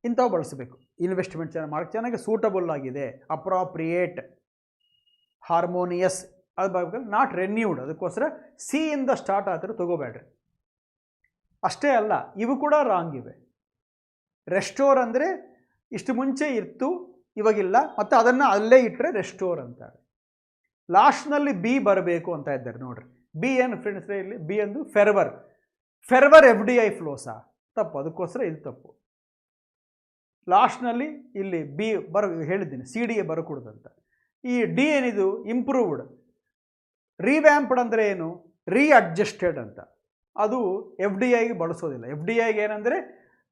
ಇಂಥವು ಬಳಸಬೇಕು. ಇನ್ವೆಸ್ಟ್ಮೆಂಟ್ ಚೆನ್ನಾಗಿ ಸೂಟಬಲ್ ಆಗಿದೆ, ಅಪ್ರಾಪ್ರಿಯೇಟ್, ಹಾರ್ಮೋನಿಯಸ್ ಅದು ಬರಬೇಕು, ನಾಟ್ ರೆನ್ಯೂಡ್. ಅದಕ್ಕೋಸ್ಕರ ಸಿ ಇಂದ ಸ್ಟಾರ್ಟ್ ಆದರೆ ತಗೋಬೇಡ್ರಿ. ಅಷ್ಟೇ ಅಲ್ಲ, ಇವು ಕೂಡ ರಾಂಗ್ ಇವೆ. ರೆಸ್ಟೋರ್ ಅಂದರೆ ಇಷ್ಟು ಮುಂಚೆ ಇತ್ತು, ಇವಾಗಿಲ್ಲ, ಮತ್ತು ಅದನ್ನು ಅಲ್ಲೇ ಇಟ್ಟರೆ ರೆಸ್ಟೋರ್ ಅಂತಾರೆ. ಲಾಸ್ಟ್ನಲ್ಲಿ ಬಿ ಬರಬೇಕು ಅಂತ ಇದ್ದಾರೆ ನೋಡ್ರಿ. ಬಿ ಏನು ಫ್ರೆಂಡ್ಸ್ ಇಲ್ಲಿ? ಬಿ ಎಂದು ಫೆರ್ವರ್. ಫೆರ್ವರ್ ಎಫ್ ಡಿ ಐ ಫ್ಲೋಸಾ? ತಪ್ಪು. ಅದಕ್ಕೋಸ್ಕರ ಇದು ತಪ್ಪು. ಲಾಸ್ಟ್ನಲ್ಲಿ ಇಲ್ಲಿ ಬಿ ಹೇಳಿದ್ದೀನಿ, ಸಿ ಡಿ ಎ ಬರಕೂಡದಂತ. ಈ ಡಿ ಏನಿದು? ಇಂಪ್ರೂವ್ಡ್. ರಿವ್ಯಾಂಪ್ಡ್ ಅಂದರೆ ಏನು? ರೀಅಡ್ಜಸ್ಟೆಡ್ ಅಂತ. ಅದು ಎಫ್ ಡಿ ಐಗೆ ಬಳಸೋದಿಲ್ಲ. ಎಫ್ ಡಿ ಐಗೆ ಏನಂದರೆ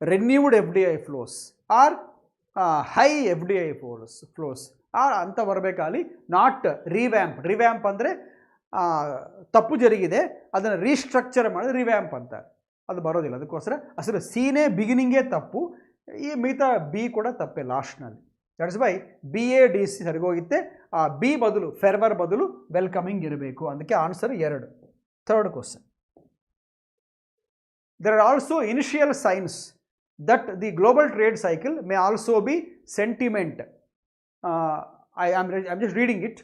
renewed F D I flows or high F D I flows ಅಂತ ಬರಬೇಕಾಗಲಿ, ನಾಟ್ ರಿವ್ಯಾಂಪ್. ರಿವ್ಯಾಂಪ್ ಅಂದರೆ ತಪ್ಪು ಜರುಗಿದೆ, ಅದನ್ನು ರೀಸ್ಟ್ರಕ್ಚರ್ ಮಾಡಿದ್ರೆ ರಿವ್ಯಾಂಪ್ ಅಂತಾರೆ, ಅದು ಬರೋದಿಲ್ಲ. ಅದಕ್ಕೋಸ್ಕರ ಅಸಲು ಸಿನೇ ಬಿಗಿನಿಂಗೇ ತಪ್ಪು, ಈ ಮಿಗತಾ ಬಿ ಕೂಡ ತಪ್ಪೆ ಲಾಸ್ಟ್ನಲ್ಲಿ. That's why B A D C ಸರಿಗೋಗುತ್ತೆ. ಆ ಬಿ ಬದಲು ಫೆರ್ವರ್ ಬದಲು ವೆಲ್ಕಮಿಂಗ್ ಇರಬೇಕು. ಅದಕ್ಕೆ answer 2. Third question, there are also initial signs that the global trade cycle may also be sentiment. I am just reading it.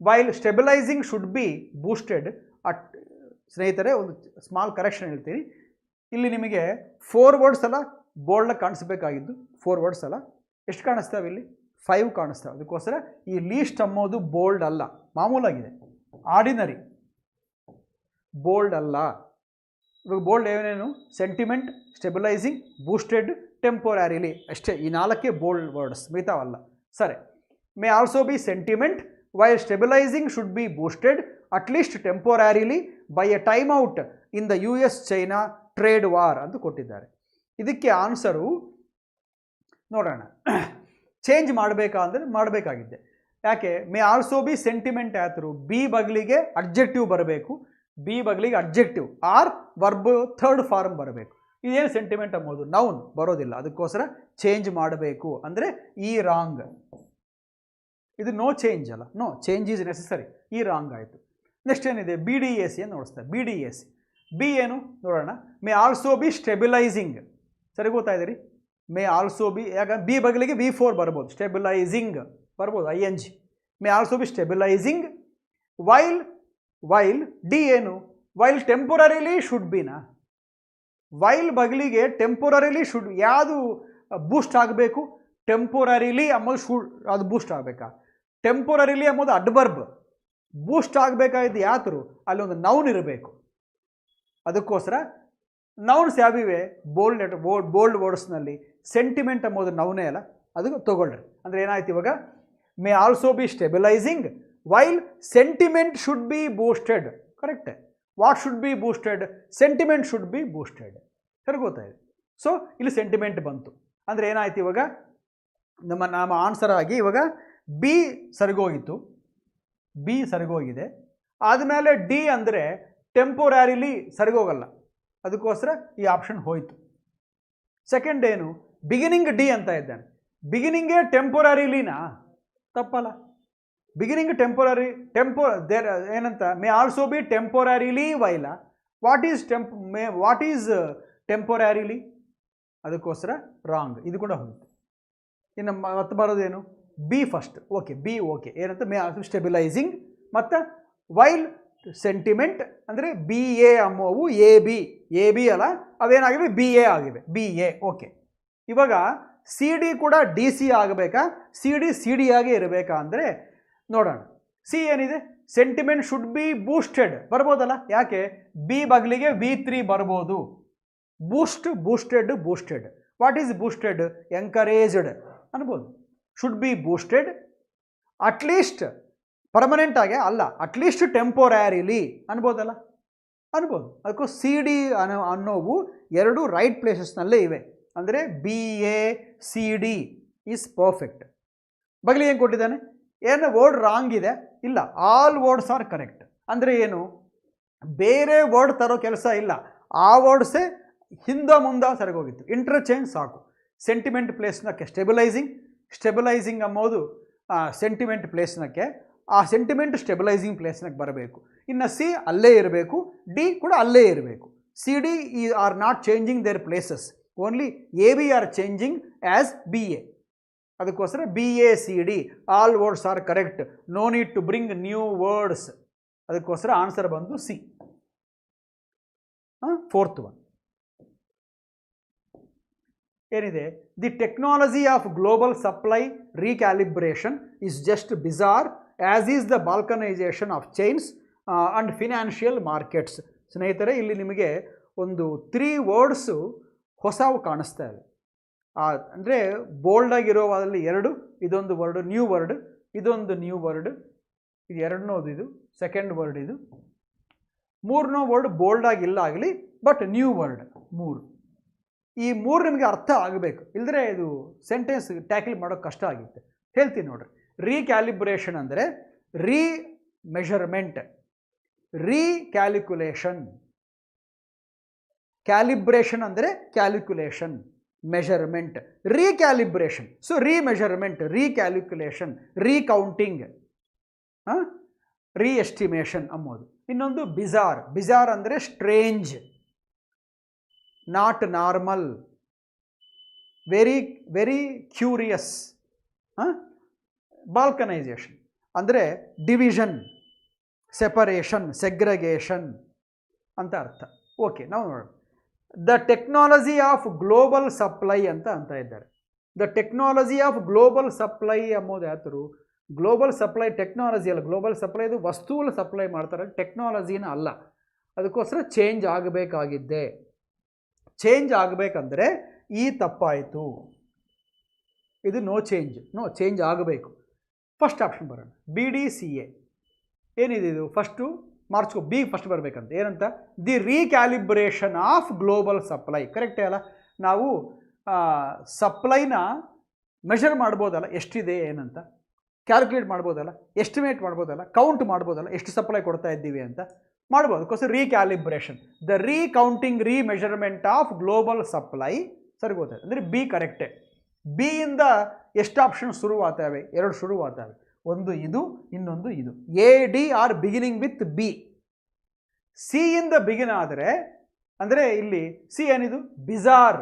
While stabilising should be boosted at. ಸ್ನೇಹಿತರೆ, ಒಂದು small correction ಹೇಳ್ತೀನಿ. ಇಲ್ಲಿ ನಿಮಗೆ 4 words ಅಲ್ಲ ಬೋಲ್ಡಾಗಿ ಕಾಣಿಸ್ಬೇಕಾಗಿದ್ದು. 4 words ಅಲ್ಲ. ಎಷ್ಟು ಕಾಣಿಸ್ತಾವೆ ಇಲ್ಲಿ? 5 ಕಾಣಿಸ್ತಾವೆ. ಅದಕ್ಕೋಸ್ಕರ ಈ ಲೀಸ್ಟ್ ಅನ್ನೋದು ಬೋಲ್ಡ್ ಅಲ್ಲ, ಮಾಮೂಲಾಗಿದೆ, ಆರ್ಡಿನರಿ, ಬೋಲ್ಡ್ ಅಲ್ಲ. ಇವಾಗ ಬೋಲ್ಡ್ ಏನೇನು? ಸೆಂಟಿಮೆಂಟ್, ಸ್ಟೆಬಿಲೈಸಿಂಗ್, ಬೂಸ್ಟೆಡ್, ಟೆಂಪೊರಾರಿಲಿ, ಅಷ್ಟೇ. ಈ 4 ಬೋಲ್ಡ್ ವರ್ಡ್ಸ್, ಮಿಗತಾವಲ್ಲ. ಸರಿ. May also be sentiment while stabilising should be boosted at least temporarily by a time out in the US China trade war ಅಂತ ಕೊಟ್ಟಿದ್ದಾರೆ. ಇದಕ್ಕೆ ಆನ್ಸರು ನೋಡೋಣ. ಚೇಂಜ್ ಮಾಡಬೇಕಾ ಅಂದರೆ ಮಾಡಬೇಕಾಗಿದ್ದೆ. ಯಾಕೆ? ಮೇ ಆಲ್ಸೋ ಬಿ ಸೆಂಟಿಮೆಂಟ್ ಆಯ್ತರು. ಬಿ ಬಗ್ಲಿಗೆ ಅಡ್ಜೆಕ್ಟಿವ್ ಬರಬೇಕು, ಬಿ ಬಗ್ಲಿಗೆ adjective or verb third form ಬರಬೇಕು. ಇದೇನು ಸೆಂಟಿಮೆಂಟ್ ಅಂಬೋದು ನೌನ್ ಬರೋದಿಲ್ಲ. ಅದಕ್ಕೋಸ್ಕರ ಚೇಂಜ್ ಮಾಡಬೇಕು ಅಂದರೆ ಈ ರಾಂಗ್. ಇದು ನೋ ಚೇಂಜ್ ಅಲ್ಲ, no change is necessary. E wrong ಆಯಿತು. ನೆಕ್ಸ್ಟ್ ಏನಿದೆ? BDAC ಅಂತ ನೋಡಿಸ್ತಾರೆ. BDAC ಬಿ ಏನು ನೋಡೋಣ. May also be stabilising. ಸರಿ, ಗೊತ್ತಾಯಿದೆ. ಮೇ ಆಲ್ಸೋ ಬಿ, ಯಾಕ ಬಿ ಬಗಲಿಗೆ V4 ಬರ್ಬೋದು, ಸ್ಟೆಬಿಲೈಸಿಂಗ್ ಬರ್ಬೋದು, ING. May also be stabilising while D ಏನು? ವೈಲ್ ಟೆಂಪೊರರಿಲಿ ಶುಡ್ ಬಿನಾ? ವೈಲ್ ಬಗಲಿಗೆ ಟೆಂಪೊರರಿಲಿ ಶುಡ್ ಯಾವುದು ಬೂಸ್ಟ್ ಆಗಬೇಕು? ಟೆಂಪೊರರಿಲಿ ಅಂಬೋದು ಅದು ಬೂಸ್ಟ್ ಆಗಬೇಕಾ? ಟೆಂಪೊರರಿಲಿ ಅಂಬೋದು ಅಡ್ವರ್ಬ್. ಬೂಸ್ಟ್ ಆಗಬೇಕಾಗಿದ್ದು ಯಾತರು? ಅಲ್ಲಿ ಒಂದು ನೌನ್ ಇರಬೇಕು. ಅದಕ್ಕೋಸ್ಕರ ನೌನ್ಸ್ ಯಾವಿವೆ? ಬೋಲ್ಡ್ ವರ್ಡ್ಸ್ನಲ್ಲಿ ಸೆಂಟಿಮೆಂಟ್ ಅಂಬೋದು ನೌನೇ ಅಲ್ಲ, ಅದು ತೊಗೊಳ್ರಿ. ಅಂದರೆ ಏನಾಯ್ತು ಇವಾಗ? May also be stabilising while sentiment should be boosted. ಕರೆಕ್ಟೇ. What should be boosted? Sentiment should be boosted. ಸರಿ, ಗೊತ್ತಾಯಿದೆ. ಸೊ ಇಲ್ಲಿ ಸೆಂಟಿಮೆಂಟ್ ಬಂತು. ಅಂದರೆ ಏನಾಯ್ತು ಇವಾಗ? ನಮ್ಮ ಆನ್ಸರ್ ಆಗಿ ಇವಾಗ ಬಿ ಸರಿಗೋಗಿತ್ತು, ಬಿ ಸರಿಗೋಗಿದೆ. ಆದಮೇಲೆ ಡಿ ಅಂದರೆ ಟೆಂಪೊರಾರಿಲಿ ಸರಿಗೋಗಲ್ಲ, ಅದಕ್ಕೋಸ್ಕರ ಈ ಆಪ್ಷನ್ ಹೋಯಿತು. ಸೆಕೆಂಡ್ ಏನು? ಬಿಗಿನಿಂಗ್ ಡಿ ಅಂತ ಇದ್ದಾನೆ. ಬಿಗಿನಿಂಗೇ ಟೆಂಪೊರಾರಿಲಿನಾ? ತಪ್ಪಲ್ಲ. ಬಿಗಿನಿಂಗ್ ಟೆಂಪೊರಾರಿ ದೇರ್ ಏನಂತ? May also be temporarily while. What is temporarily? ಅದಕ್ಕೋಸ್ಕರ ರಾಂಗ್. ಇದು ಕೂಡ ಹೋಯಿತು. ಇನ್ನು ಮತ್ತೆ ಬರೋದೇನು? B first. Okay, B okay. ಏನಂತ? ಮೇ ಆಲ್ಸೋ ಸ್ಟೆಬಿಲೈಸಿಂಗ್ ಮತ್ತು ವೈಲ್ ಸೆಂಟಿಮೆಂಟ್ ಅಂದರೆ BA ಅಮ್ಮೋವು AB ಅಲ್ಲ, ಅವೇನಾಗಿವೆ? BA ಆಗಿವೆ, BA. ಓಕೆ. ಇವಾಗ CD ಕೂಡ DC ಆಗಬೇಕಾ? CD ಆಗೇ ಇರಬೇಕಾ ಅಂದರೆ ನೋಡೋಣ. ಸಿ ಏನಿದೆ? ಸೆಂಟಿಮೆಂಟ್ ಶುಡ್ ಬಿ ಬೂಸ್ಟೆಡ್ ಬರ್ಬೋದಲ್ಲ? ಯಾಕೆ? ಬಿ ಬಗ್ಲಿಗೆ V3 ಬರ್ಬೋದು. Boosted. What is boosted? Encouraged ಅನ್ಬೋದು. Should be boosted at least permanent ಆಗಿ ಅಲ್ಲ, ಅಟ್ಲೀಸ್ಟ್ ಟೆಂಪೊರಾರಿಲಿ ಅನ್ಬೋದಲ್ಲ? ಅನ್ಬೋದು. ಅದಕ್ಕೂ CD ಅನ್ನೋವು 2 ರೈಟ್ ಪ್ಲೇಸಸ್ನಲ್ಲೇ ಇವೆ. ಅಂದರೆ BA CD is perfect. Bagali ಏನು ಕೊಟ್ಟಿದ್ದಾನೆ? ಏನು ವರ್ಡ್ ರಾಂಗ್ ಇದೆ? ಇಲ್ಲ, ಆಲ್ ವರ್ಡ್ಸ್ ಆರ್ ಕರೆಕ್ಟ್. ಅಂದರೆ ಏನು? ಬೇರೆ ವರ್ಡ್ ತರೋ ಕೆಲಸ ಇಲ್ಲ. ಆ ವರ್ಡ್ಸೇ ಹಿಂದೆ ಮುಂದೆ ಸರಿಗೋಗಿತ್ತು. ಇಂಟರ್ಚೇಂಜ್ ಸಾಕು. ಸೆಂಟಿಮೆಂಟ್ ಪ್ಲೇಸ್ನಕ್ಕೆ ಸ್ಟೆಬಿಲೈಸಿಂಗ್ ಅಂಬೋದು ಸೆಂಟಿಮೆಂಟ್ ಪ್ಲೇಸ್ನಕ್ಕೆ, ಆ ಸೆಂಟಿಮೆಂಟ್ ಸ್ಟೆಬಿಲೈಸಿಂಗ್ ಪ್ಲೇಸ್ನಾಗೆ ಬರಬೇಕು. ಇನ್ನು C ಅಲ್ಲೇ ಇರಬೇಕು, D ಕೂಡ ಅಲ್ಲೇ ಇರಬೇಕು. CD are not changing their places, only AB are changing as BA. ಅದಕ್ಕೋಸ್ಕರ BA CD all words are correct. No need to bring new words. ಅದಕ್ಕೋಸ್ಕರ ಆನ್ಸರ್ ಬಂದು C. ಫೋರ್ತ್ ಒನ್ ಏನಿದೆ? The technology of global supply recalibration is just bizarre as is the balkanisation of chains and financial markets. ಸ್ನೇಹಿತರೆ, ಇಲ್ಲಿ ನಿಮಗೆ ಒಂದು 3 words ಹೊಸವು ಕಾಣಿಸ್ತಾ ಇದೆ. ಅಂದರೆ ಬೋಲ್ಡಾಗಿರೋವಾದಲ್ಲಿ 2, ಇದೊಂದು ವರ್ಡ್ ನ್ಯೂ ವರ್ಡ್, ಇದೊಂದು ನ್ಯೂ ವರ್ಡ್, ಇದು 2ನೋದು, ಇದು ಸೆಕೆಂಡ್ ವರ್ಡ್, ಇದು 3ನೇ ವರ್ಡ್ ಬೋಲ್ಡಾಗಿಲ್ಲ ಆಗಲಿ, ಬಟ್ ನ್ಯೂ ವರ್ಡ್ 3. ಈ 3 ನಿಮಗೆ ಅರ್ಥ ಆಗಬೇಕು, ಇಲ್ಲದ್ರೆ ಇದು ಸೆಂಟೆನ್ಸ್ ಟ್ಯಾಕಲ್ ಮಾಡೋಕ್ಕೆ ಕಷ್ಟ ಆಗುತ್ತೆ. ಹೇಳ್ತೀನಿ ನೋಡ್ರಿ. ರೀಕ್ಯಾಲಿಬ್ರೇಷನ್ ಅಂದರೆ ಮೆಷರ್ಮೆಂಟ್, ಕ್ಯಾಲ್ಕುಲೇಷನ್. ಕ್ಯಾಲಿಬ್ರೇಷನ್ ಅಂದರೆ calculation, measurement. Recalibration, so measurement, calculation, counting, estimation ಅಂಬೋದು. ಇನ್ನೊಂದು ಬಿಜಾರ್ ಅಂದರೆ strange, not normal, very curious. Balkanisation ಅಂದರೆ ಡಿವಿಷನ್, ಸೆಪರೇಷನ್, ಸೆಗ್ರಗೇಷನ್ ಅಂತ ಅರ್ಥ. ಓಕೆ, ನಾವು ನೋಡೋಣ. The technology of global supply ಅಂತ ಇದ್ದಾರೆ. The technology of global supply ಎಂಬುದು ಯಾತರು? ಗ್ಲೋಬಲ್ ಸಪ್ಲೈ ಟೆಕ್ನಾಲಜಿ ಅಲ್ಲ. ಗ್ಲೋಬಲ್ ಸಪ್ಲೈ ಇದು ವಸ್ತುಗಳು ಸಪ್ಲೈ ಮಾಡ್ತಾರೆ, ಟೆಕ್ನಾಲಜಿನ ಅಲ್ಲ. ಅದಕ್ಕೋಸ್ಕರ ಚೇಂಜ್ ಆಗಬೇಕಾಗಿದ್ದೆ. ಚೇಂಜ್ ಆಗಬೇಕಂದ್ರೆ ಈ ತಪ್ಪಾಯಿತು, ಇದು ನೋ ಚೇಂಜ್ ಆಗಬೇಕು. ಫಸ್ಟ್ ಆಪ್ಷನ್ ಬರೋಣ, BDCA. ಏನಿದೆ ಇದು? ಫಸ್ಟು ಮಾರ್ಚ್ಕೋ, ಬಿ ಫಸ್ಟ್ ಬರಬೇಕಂತ. ಏನಂತ? The recalibration of global supply. ಕರೆಕ್ಟೇ ಅಲ್ಲ? ನಾವು ಸಪ್ಲೈನ ಮೆಷರ್ ಮಾಡ್ಬೋದಲ್ಲ, ಎಷ್ಟಿದೆ ಏನಂತ ಕ್ಯಾಲ್ಕುಲೇಟ್ ಮಾಡ್ಬೋದಲ್ಲ, ಎಸ್ಟಿಮೇಟ್ ಮಾಡ್ಬೋದಲ್ಲ, ಕೌಂಟ್ ಮಾಡ್ಬೋದಲ್ಲ, ಎಷ್ಟು ಸಪ್ಲೈ ಕೊಡ್ತಾ ಇದ್ದೀವಿ ಅಂತ ಮಾಡ್ಬೋದು. ಅದಕ್ಕೋಸ್ಕರ recalibration, the recounting, remeasurement of global supply. ಸರಿ ಗೊತ್ತಾಯ್ತು, ಅಂದರೆ ಬಿ ಕರೆಕ್ಟೇ. ಬಿ ಇಂದ ಎಷ್ಟು ಆಪ್ಷನ್ ಶುರುವಾಗ್ತವೆ? 2 ಶುರುವಾಗ್ತವೆ. ಒಂದು ಇದು, ಇನ್ನೊಂದು ಇದು. AD or beginning with B. C ಇಂದ ಬಿಗಿನ್ ಆದರೆ ಅಂದರೆ ಇಲ್ಲಿ ಸಿ ಏನಿದು? Bizarre,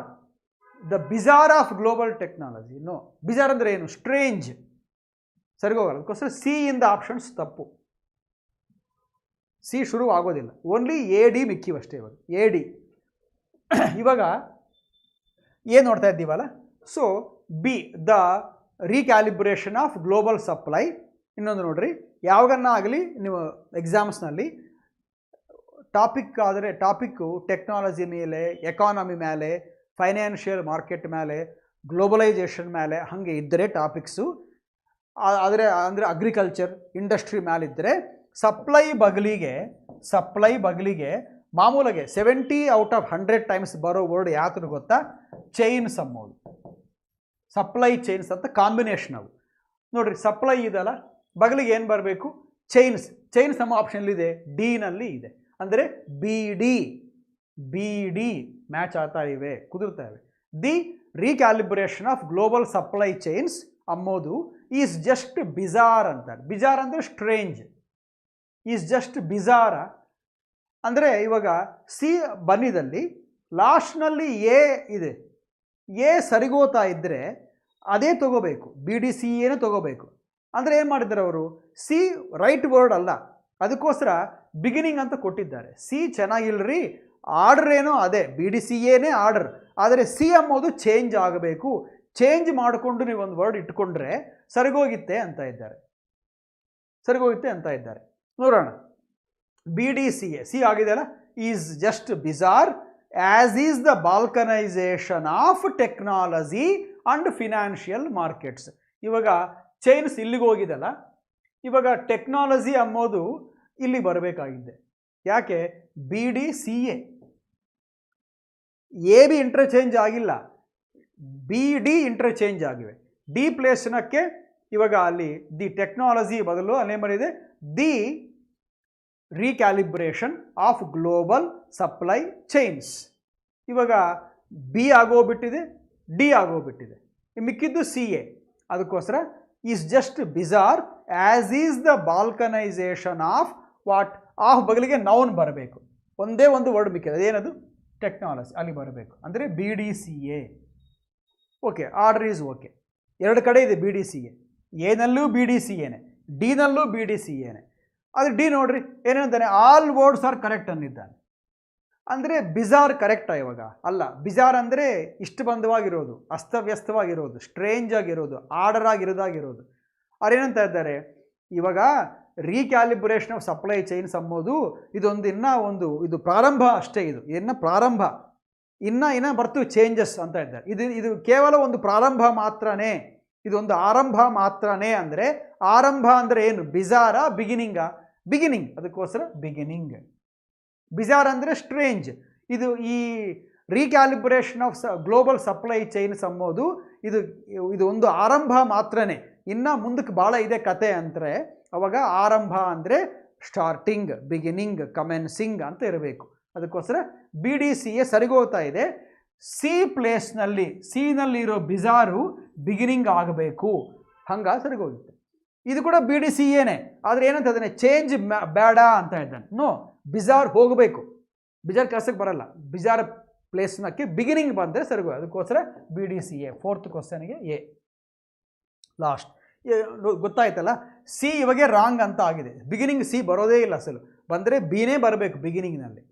the bizarre of global technology. No, bizarre ಅಂದರೆ ಏನು? ಸ್ಟ್ರೇಂಜ್. ಸರಿಗೋಗಲ್ಲ. ಅದಕ್ಕೋಸ್ಕರ ಸಿ ಇಂದ ಆಪ್ಷನ್ಸ್ ತಪ್ಪು. ಸಿ ಶುರು ಆಗೋದಿಲ್ಲ, ಓನ್ಲಿ AD ಮಿಕ್ಕಿವಷ್ಟೇ. ಇವಾಗ AD. ಇವಾಗ ಏನು ನೋಡ್ತಾ ಇದ್ದೀವಲ್ಲ? So B, the recalibration of global supply. ಇನ್ನೊಂದು ನೋಡ್ರಿ, ಯಾವಾಗನ್ನ ಆಗಲಿ ನೀವು ಎಕ್ಸಾಮ್ಸ್ನಲ್ಲಿ ಟಾಪಿಕ್ಕು ಟೆಕ್ನಾಲಜಿ ಮೇಲೆ, ಎಕಾನಮಿ ಮೇಲೆ, ಫೈನಾನ್ಷಿಯಲ್ ಮಾರ್ಕೆಟ್ ಮೇಲೆ, ಗ್ಲೋಬಲೈಸೇಷನ್ ಮೇಲೆ ಹಾಗೆ ಇದ್ದರೆ ಟಾಪಿಕ್ಸು, ಅಂದರೆ ಅಗ್ರಿಕಲ್ಚರ್, ಇಂಡಸ್ಟ್ರಿ ಮೇಲಿದ್ದರೆ ಸಪ್ಲೈ ಬಗಲಿಗೆ ಮಾಮೂಲಾಗೆ 70 ಔಟ್ ಆಫ್ 100 ಟೈಮ್ಸ್ ಬರೋ ವರ್ಡ್ ಯಾವುದು ಗೊತ್ತಾ? ಚೈನ್ಸ್ ಅಂಬೋದು. ಸಪ್ಲೈ ಚೈನ್ಸ್ ಅಂತ ಕಾಂಬಿನೇಷನ್ ಅವು. ನೋಡಿರಿ, ಸಪ್ಲೈ ಇದಲ್ಲ, ಬಗಲಿಗೆ ಏನು ಬರಬೇಕು? ಚೈನ್ಸ್ ನಮ್ಮ ಆಪ್ಷನ್ಲಿದೆ, ಡಿನಲ್ಲಿ ಇದೆ. ಅಂದರೆ BD ಮ್ಯಾಚ್ ಆಗ್ತಾ ಇವೆ, ಕುದುರ್ತಾ ಇವೆ. The recalibration of global supply chains ಅಂಬೋದು ಈಸ್ ಜಸ್ಟ್ ಬಿಜಾರ್ ಅಂತಾರೆ. ಬಿಜಾರ್ ಅಂದರೆ ಸ್ಟ್ರೇಂಜ್, ಈಸ್ ಜಸ್ಟ್ ಬಿಜಾರ. ಅಂದರೆ ಇವಾಗ ಸಿ ಬನ್ನಿದಲ್ಲಿ ಲಾಸ್ಟ್ನಲ್ಲಿ ಎ ಇದೆ, ಎ ಸರಿಗೋತಾ ಇದ್ದರೆ ಅದೇ ತಗೋಬೇಕು, BDCAನೇ ತಗೋಬೇಕು. ಅಂದರೆ ಏನು ಮಾಡಿದ್ದಾರೆ ಅವರು? ಸಿ ರೈಟ್ ವರ್ಡ್ ಅಲ್ಲ, ಅದಕ್ಕೋಸ್ಕರ ಬಿಗಿನಿಂಗ್ ಅಂತ ಕೊಟ್ಟಿದ್ದಾರೆ. ಸಿ ಚೆನ್ನಾಗಿಲ್ಲರಿ, ಆರ್ಡರ್ ಏನೋ ಅದೇ, BDCAನೇ ಆರ್ಡರ್, ಆದರೆ ಸಿ ಎಂಬುದು ಚೇಂಜ್ ಆಗಬೇಕು. ಚೇಂಜ್ ಮಾಡಿಕೊಂಡು ನೀವು ಒಂದು ವರ್ಡ್ ಇಟ್ಕೊಂಡ್ರೆ ಸರಿಗೋಗಿತ್ತೆ ಅಂತ ಇದ್ದಾರೆ. ನೋಡೋಣ. BDCA ಸಿ ಆಗಿದೆಯಲ್ಲ, is just bizarre as is the balkanisation of technology and financial markets. ಇವಾಗ ಚೈನ್ಸ್ ಇಲ್ಲಿಗೆ ಹೋಗಿದೆಲ್ಲ, ಇವಾಗ ಟೆಕ್ನಾಲಜಿ ಅಂಬೋದು ಇಲ್ಲಿ ಬರಬೇಕಾಗಿದೆ. ಯಾಕೆ? BDCA. AB ಇಂಟರ್ಚೇಂಜ್ ಆಗಿಲ್ಲ, BD ಇಂಟರ್ಚೇಂಜ್ ಆಗಿವೆ. ಡಿ ಪ್ಲೇಸ್ನಕ್ಕೆ ಇವಾಗ ಅಲ್ಲಿ ದಿ ಟೆಕ್ನಾಲಜಿ ಬದಲು ಅಲ್ಲೇ ಮಾಡಿದೆ the recalibration of global supply chains. ಇವಾಗ ಬಿ ಆಗೋಗ್ಬಿಟ್ಟಿದೆ, ಡಿ ಆಗೋಗ್ಬಿಟ್ಟಿದೆ, ಮಿಕ್ಕಿದ್ದು CA. ಅದಕ್ಕೋಸ್ಕರ is just bizarre as is the balkanisation of what? Of ಬದಲಿಗೆ ನೌನ್ ಬರಬೇಕು. ಒಂದೇ ಒಂದು ವರ್ಡ್ ಮಿಕ್ಕಿದೆ, ಅದೇನದು? ಟೆಕ್ನಾಲಜಿ, ಅಲ್ಲಿ ಬರಬೇಕು. ಅಂದರೆ BDCA. Okay, order is okay. 2 ಕಡೆ ಇದೆ BDCA. ಎನಲ್ಲೂ BDCAನೇ, ಡಿನಲ್ಲೂ BDCAನೇ. ಆದರೆ ಡಿ ನೋಡ್ರಿ ಏನಂತಾನೆ? ಆಲ್ ವರ್ಡ್ಸ್ ಆರ್ ಕರೆಕ್ಟ್ ಅಂದಿದ್ದಾನೆ. ಅಂದರೆ ಬಿಜಾರ್ ಕರೆಕ್ಟಾ? ಇವಾಗ ಅಲ್ಲ. ಬಿಜಾರ್ ಅಂದರೆ ಇಷ್ಟಬಂಧವಾಗಿರೋದು, ಅಸ್ತವ್ಯಸ್ತವಾಗಿರೋದು, ಸ್ಟ್ರೇಂಜ್ ಆಗಿರೋದು, ಆರ್ಡರ್ ಆಗಿರೋದಾಗಿರೋದು. ಅವ್ರೇನಂತ ಇದ್ದಾರೆ? ಇವಾಗ ರೀಕ್ಯಾಲಿಬ್ರೇಷನ್ ಆಫ್ ಸಪ್ಲೈ ಚೈನ್ಸ್ ಅಂಬೋದು ಇದು ಪ್ರಾರಂಭ ಅಷ್ಟೇ. ಇದು ಪ್ರಾರಂಭ, ಇನ್ನು ಬರ್ತೀವಿ ಚೇಂಜಸ್ ಅಂತ ಇದ್ದಾರೆ. ಇದು ಕೇವಲ ಒಂದು ಪ್ರಾರಂಭ ಮಾತ್ರನೇ, ಇದೊಂದು ಆರಂಭ ಮಾತ್ರನೇ. ಅಂದರೆ ಆರಂಭ ಅಂದರೆ ಏನು? ಬಿಜಾರ, ಬಿಗಿನಿಂಗಾ? ಬಿಗಿನಿಂಗ್. ಅದಕ್ಕೋಸ್ಕರ ಬಿಗಿನಿಂಗ್. ಬಿಜಾರ್ ಅಂದರೆ ಸ್ಟ್ರೇಂಜ್. ಈ ರೀಕ್ಯಾಲಿಬ್ರೇಷನ್ ಆಫ್ ಗ್ಲೋಬಲ್ ಸಪ್ಲೈ ಚೈನ್ಸ್ ಅಂಬೋದು ಇದು ಒಂದು ಆರಂಭ ಮಾತ್ರನೇ, ಇನ್ನು ಮುಂದಕ್ಕೆ ಭಾಳ ಇದೆ ಕತೆ ಅಂದರೆ ಅವಾಗ ಆರಂಭ ಅಂದರೆ ಸ್ಟಾರ್ಟಿಂಗ್, ಬಿಗಿನಿಂಗ್, ಕಮೆನ್ಸಿಂಗ್ ಅಂತ ಇರಬೇಕು. ಅದಕ್ಕೋಸ್ಕರ BDCA ಸರಿಗೋಗ್ತಾ ಇದೆ. ಸಿ ಪ್ಲೇಸ್ನಲ್ಲಿ, ಸಿನಲ್ಲಿರೋ ಬಿಜಾರು ಬಿಗಿನಿಂಗ್ ಆಗಬೇಕು, ಹಂಗೆ ಸರಿಗೋಗುತ್ತೆ. ಇದು ಕೂಡ BDCAನೇ, ಆದರೆ ಏನಂತ ಇದ್ದಾನೆ? ಚೇಂಜ್ ಬೇಡ ಅಂತ ಇದ್ದಾನೆ. ನೋ, ಬಿಜಾರ್ ಹೋಗಬೇಕು. ಬಿಜಾರ್ ಕೆಲಸಕ್ಕೆ ಬರಲ್ಲ. ಬಿಜಾರ್ ಪ್ಲೇಸ್ನಕ್ಕೆ ಬಿಗಿನಿಂಗ್ ಬಂದರೆ ಸರಿಗೋ, ಅದಕ್ಕೋಸ್ಕರ BDCA. 4th ಕ್ವಶನ್ಗೆ ಎ ಲಾಸ್ಟ್. ಗೊತ್ತಾಯ್ತಲ್ಲ, ಸಿ ಇವಾಗೆ ರಾಂಗ್ ಅಂತ ಆಗಿದೆ. ಬಿಗಿನಿಂಗ್ ಸಿ ಬರೋದೇ ಇಲ್ಲ, ಅಸಲು ಬಂದರೆ ಬಿನೇ ಬರಬೇಕು ಬಿಗಿನಿಂಗ್ನಲ್ಲಿ.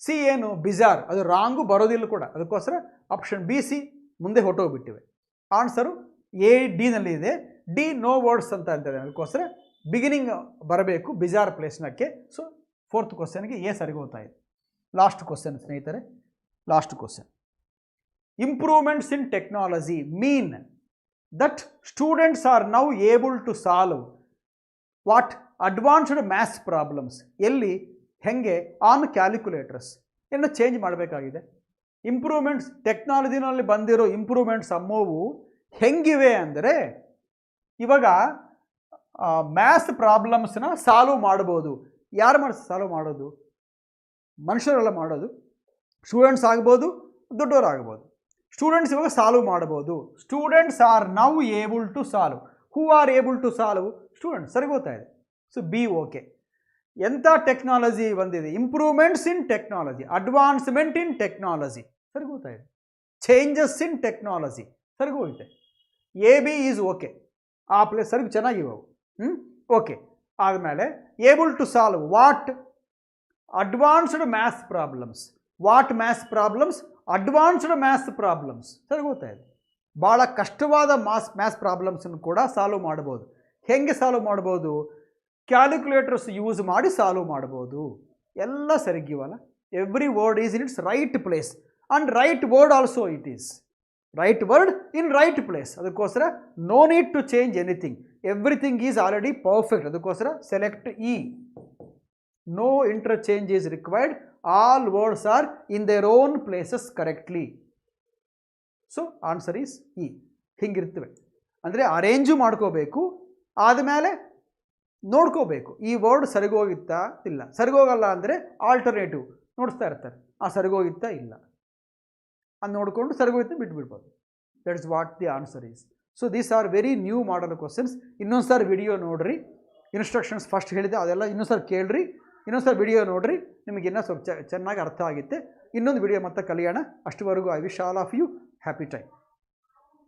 ಸಿ ಏನು ಬಿಜಾರ್, ಅದು ರಾಂಗು ಬರೋದಿಲ್ಲ ಕೂಡ, ಅದಕ್ಕೋಸ್ಕರ ಆಪ್ಷನ್ ಬಿ ಸಿ ಮುಂದೆ ಹೊಟ್ಟೋಗ್ಬಿಟ್ಟಿವೆ. ಆನ್ಸರು ಎ ಡಿನಲ್ಲಿ ಇದೆ. ಡಿ ನೋ ವರ್ಡ್ಸ್ ಅಂತ ಅಂತಾರೆ, ಅದಕ್ಕೋಸ್ಕರ ಬಿಗಿನಿಂಗ್ ಬರಬೇಕು ಬಿಜಾರ್ ಪ್ಲೇಸ್ನಕ್ಕೆ. ಸೊ 4th ಕ್ವಶನ್ಗೆ ಎ ಸರಿಗೋತಾ ಇದೆ. ಲಾಸ್ಟ್ ಕ್ವಶನ್ ಸ್ನೇಹಿತರೆ, last question. Improvements in technology mean that students are now able to solve what advanced maths problems. ಎಲ್ಲಿ, ಹೆಂಗೆ, ಆನ್ ಕ್ಯಾಲ್ಕುಲೇಟರ್ಸ್ ಏನು ಚೇಂಜ್ ಮಾಡಬೇಕಾಗಿದೆ. ಇಂಪ್ರೂವ್ಮೆಂಟ್ಸ್ ಟೆಕ್ನಾಲಜಿನಲ್ಲಿ ಬಂದಿರೋ ಇಂಪ್ರೂವ್ಮೆಂಟ್ಸ್ ಅಮ್ಮೋವು ಹೆಂಗಿವೆ ಅಂದರೆ, ಇವಾಗ ಮ್ಯಾಥ್ಸ್ ಪ್ರಾಬ್ಲಮ್ಸ್ನ ಸಾಲ್ವ್ ಮಾಡ್ಬೋದು. ಯಾರು ಸಾಲ್ವ್ ಮಾಡೋದು? ಮನುಷ್ಯರೆಲ್ಲ ಮಾಡೋದು. ಸ್ಟೂಡೆಂಟ್ಸ್ ಆಗ್ಬೋದು, ದೊಡ್ಡವರು ಆಗ್ಬೋದು. ಸ್ಟೂಡೆಂಟ್ಸ್ ಇವಾಗ ಸಾಲ್ವ್ ಮಾಡ್ಬೋದು. Students are now able to solve. Who are able to solve? Students. ಸರಿ ಗೊತ್ತಾ ಇದೆ. So B okay. ಎಂಥ ಟೆಕ್ನಾಲಜಿ ಬಂದಿದೆ? Improvements in technology, advancement in technology. ಸರಿ ಗೊತ್ತಾ ಇದೆ. Changes in technology. ಸರಿ ಹೋಗುತ್ತೆ. A B is okay. ಆ ಪ್ಲೇಸ್ ಸರಿ ಚೆನ್ನಾಗಿವೆ ಅವು. ಓಕೆ. ಆದಮೇಲೆ able to solve what advanced maths problems. What maths problems? Advanced maths problems. ಸರಿ ಗೊತ್ತಾ ಇದೆ. ಭಾಳ ಕಷ್ಟವಾದ ಮ್ಯಾಥ್ಸ್ ಪ್ರಾಬ್ಲಮ್ಸನ್ನು ಕೂಡ ಸಾಲ್ವ್ ಮಾಡ್ಬೋದು. ಹೆಂಗೆ ಸಾಲ್ವ್ ಮಾಡ್ಬೋದು? ಕ್ಯಾಲ್ಕುಲೇಟರ್ಸ್ ಯೂಸ್ ಮಾಡಿ ಸಾಲ್ವ್ ಮಾಡ್ಬೋದು. ಎಲ್ಲ ಸರಿಗಿವಲ್ಲ. Every word is in its right place and right word also it is. Right word in right place. ಅದಕ್ಕೋಸ್ಕರ no need to change anything. Everything is already perfect. ಅದಕ್ಕೋಸ್ಕರ select E. No interchange is required. All words are in their own places correctly. So answer is E. ಹಿಂಗಿರ್ತವೆ. ಅಂದರೆ arrange ಮಾಡ್ಕೋಬೇಕು, ಆದಮೇಲೆ ನೋಡ್ಕೋಬೇಕು ಈ word ಸರಿಗೋಗಿತ್ತಾ ಇಲ್ಲ. ಸರಿಗೋಗಲ್ಲ ಅಂದರೆ ಆಲ್ಟರ್ನೇಟಿವ್ ನೋಡಿಸ್ತಾ ಇರ್ತಾರೆ, ಆ ಸರಿಗೋಗಿತ್ತಾ ಇಲ್ಲ ಅದು ನೋಡಿಕೊಂಡು ಸರಿಗೋಗಿತ್ತು ಬಿಟ್ಬಿಡ್ಬೋದು. That is what the answer is. So these are very new model questions. ಇನ್ನೊಂದು ಸಾರಿ ವಿಡಿಯೋ ನೋಡಿರಿ. ಇನ್ಸ್ಟ್ರಕ್ಷನ್ಸ್ ಫಸ್ಟ್ ಹೇಳಿದೆ ಅದೆಲ್ಲ ಇನ್ನೊಂದು ಸಾರಿ ಕೇಳ್ರಿ. ಇನ್ನೊಂದು ಸಾರಿ ವಿಡಿಯೋ ನೋಡಿರಿ, ನಿಮಗೆ ಇನ್ನೂ ಸ್ವಲ್ಪ ಚೆನ್ನಾಗಿ ಅರ್ಥ ಆಗುತ್ತೆ. ಇನ್ನೊಂದು ವಿಡಿಯೋ ಮತ್ತೆ ಕಲಿಯೋಣ. ಅಷ್ಟುವರೆಗೂ I wish all of you happy time.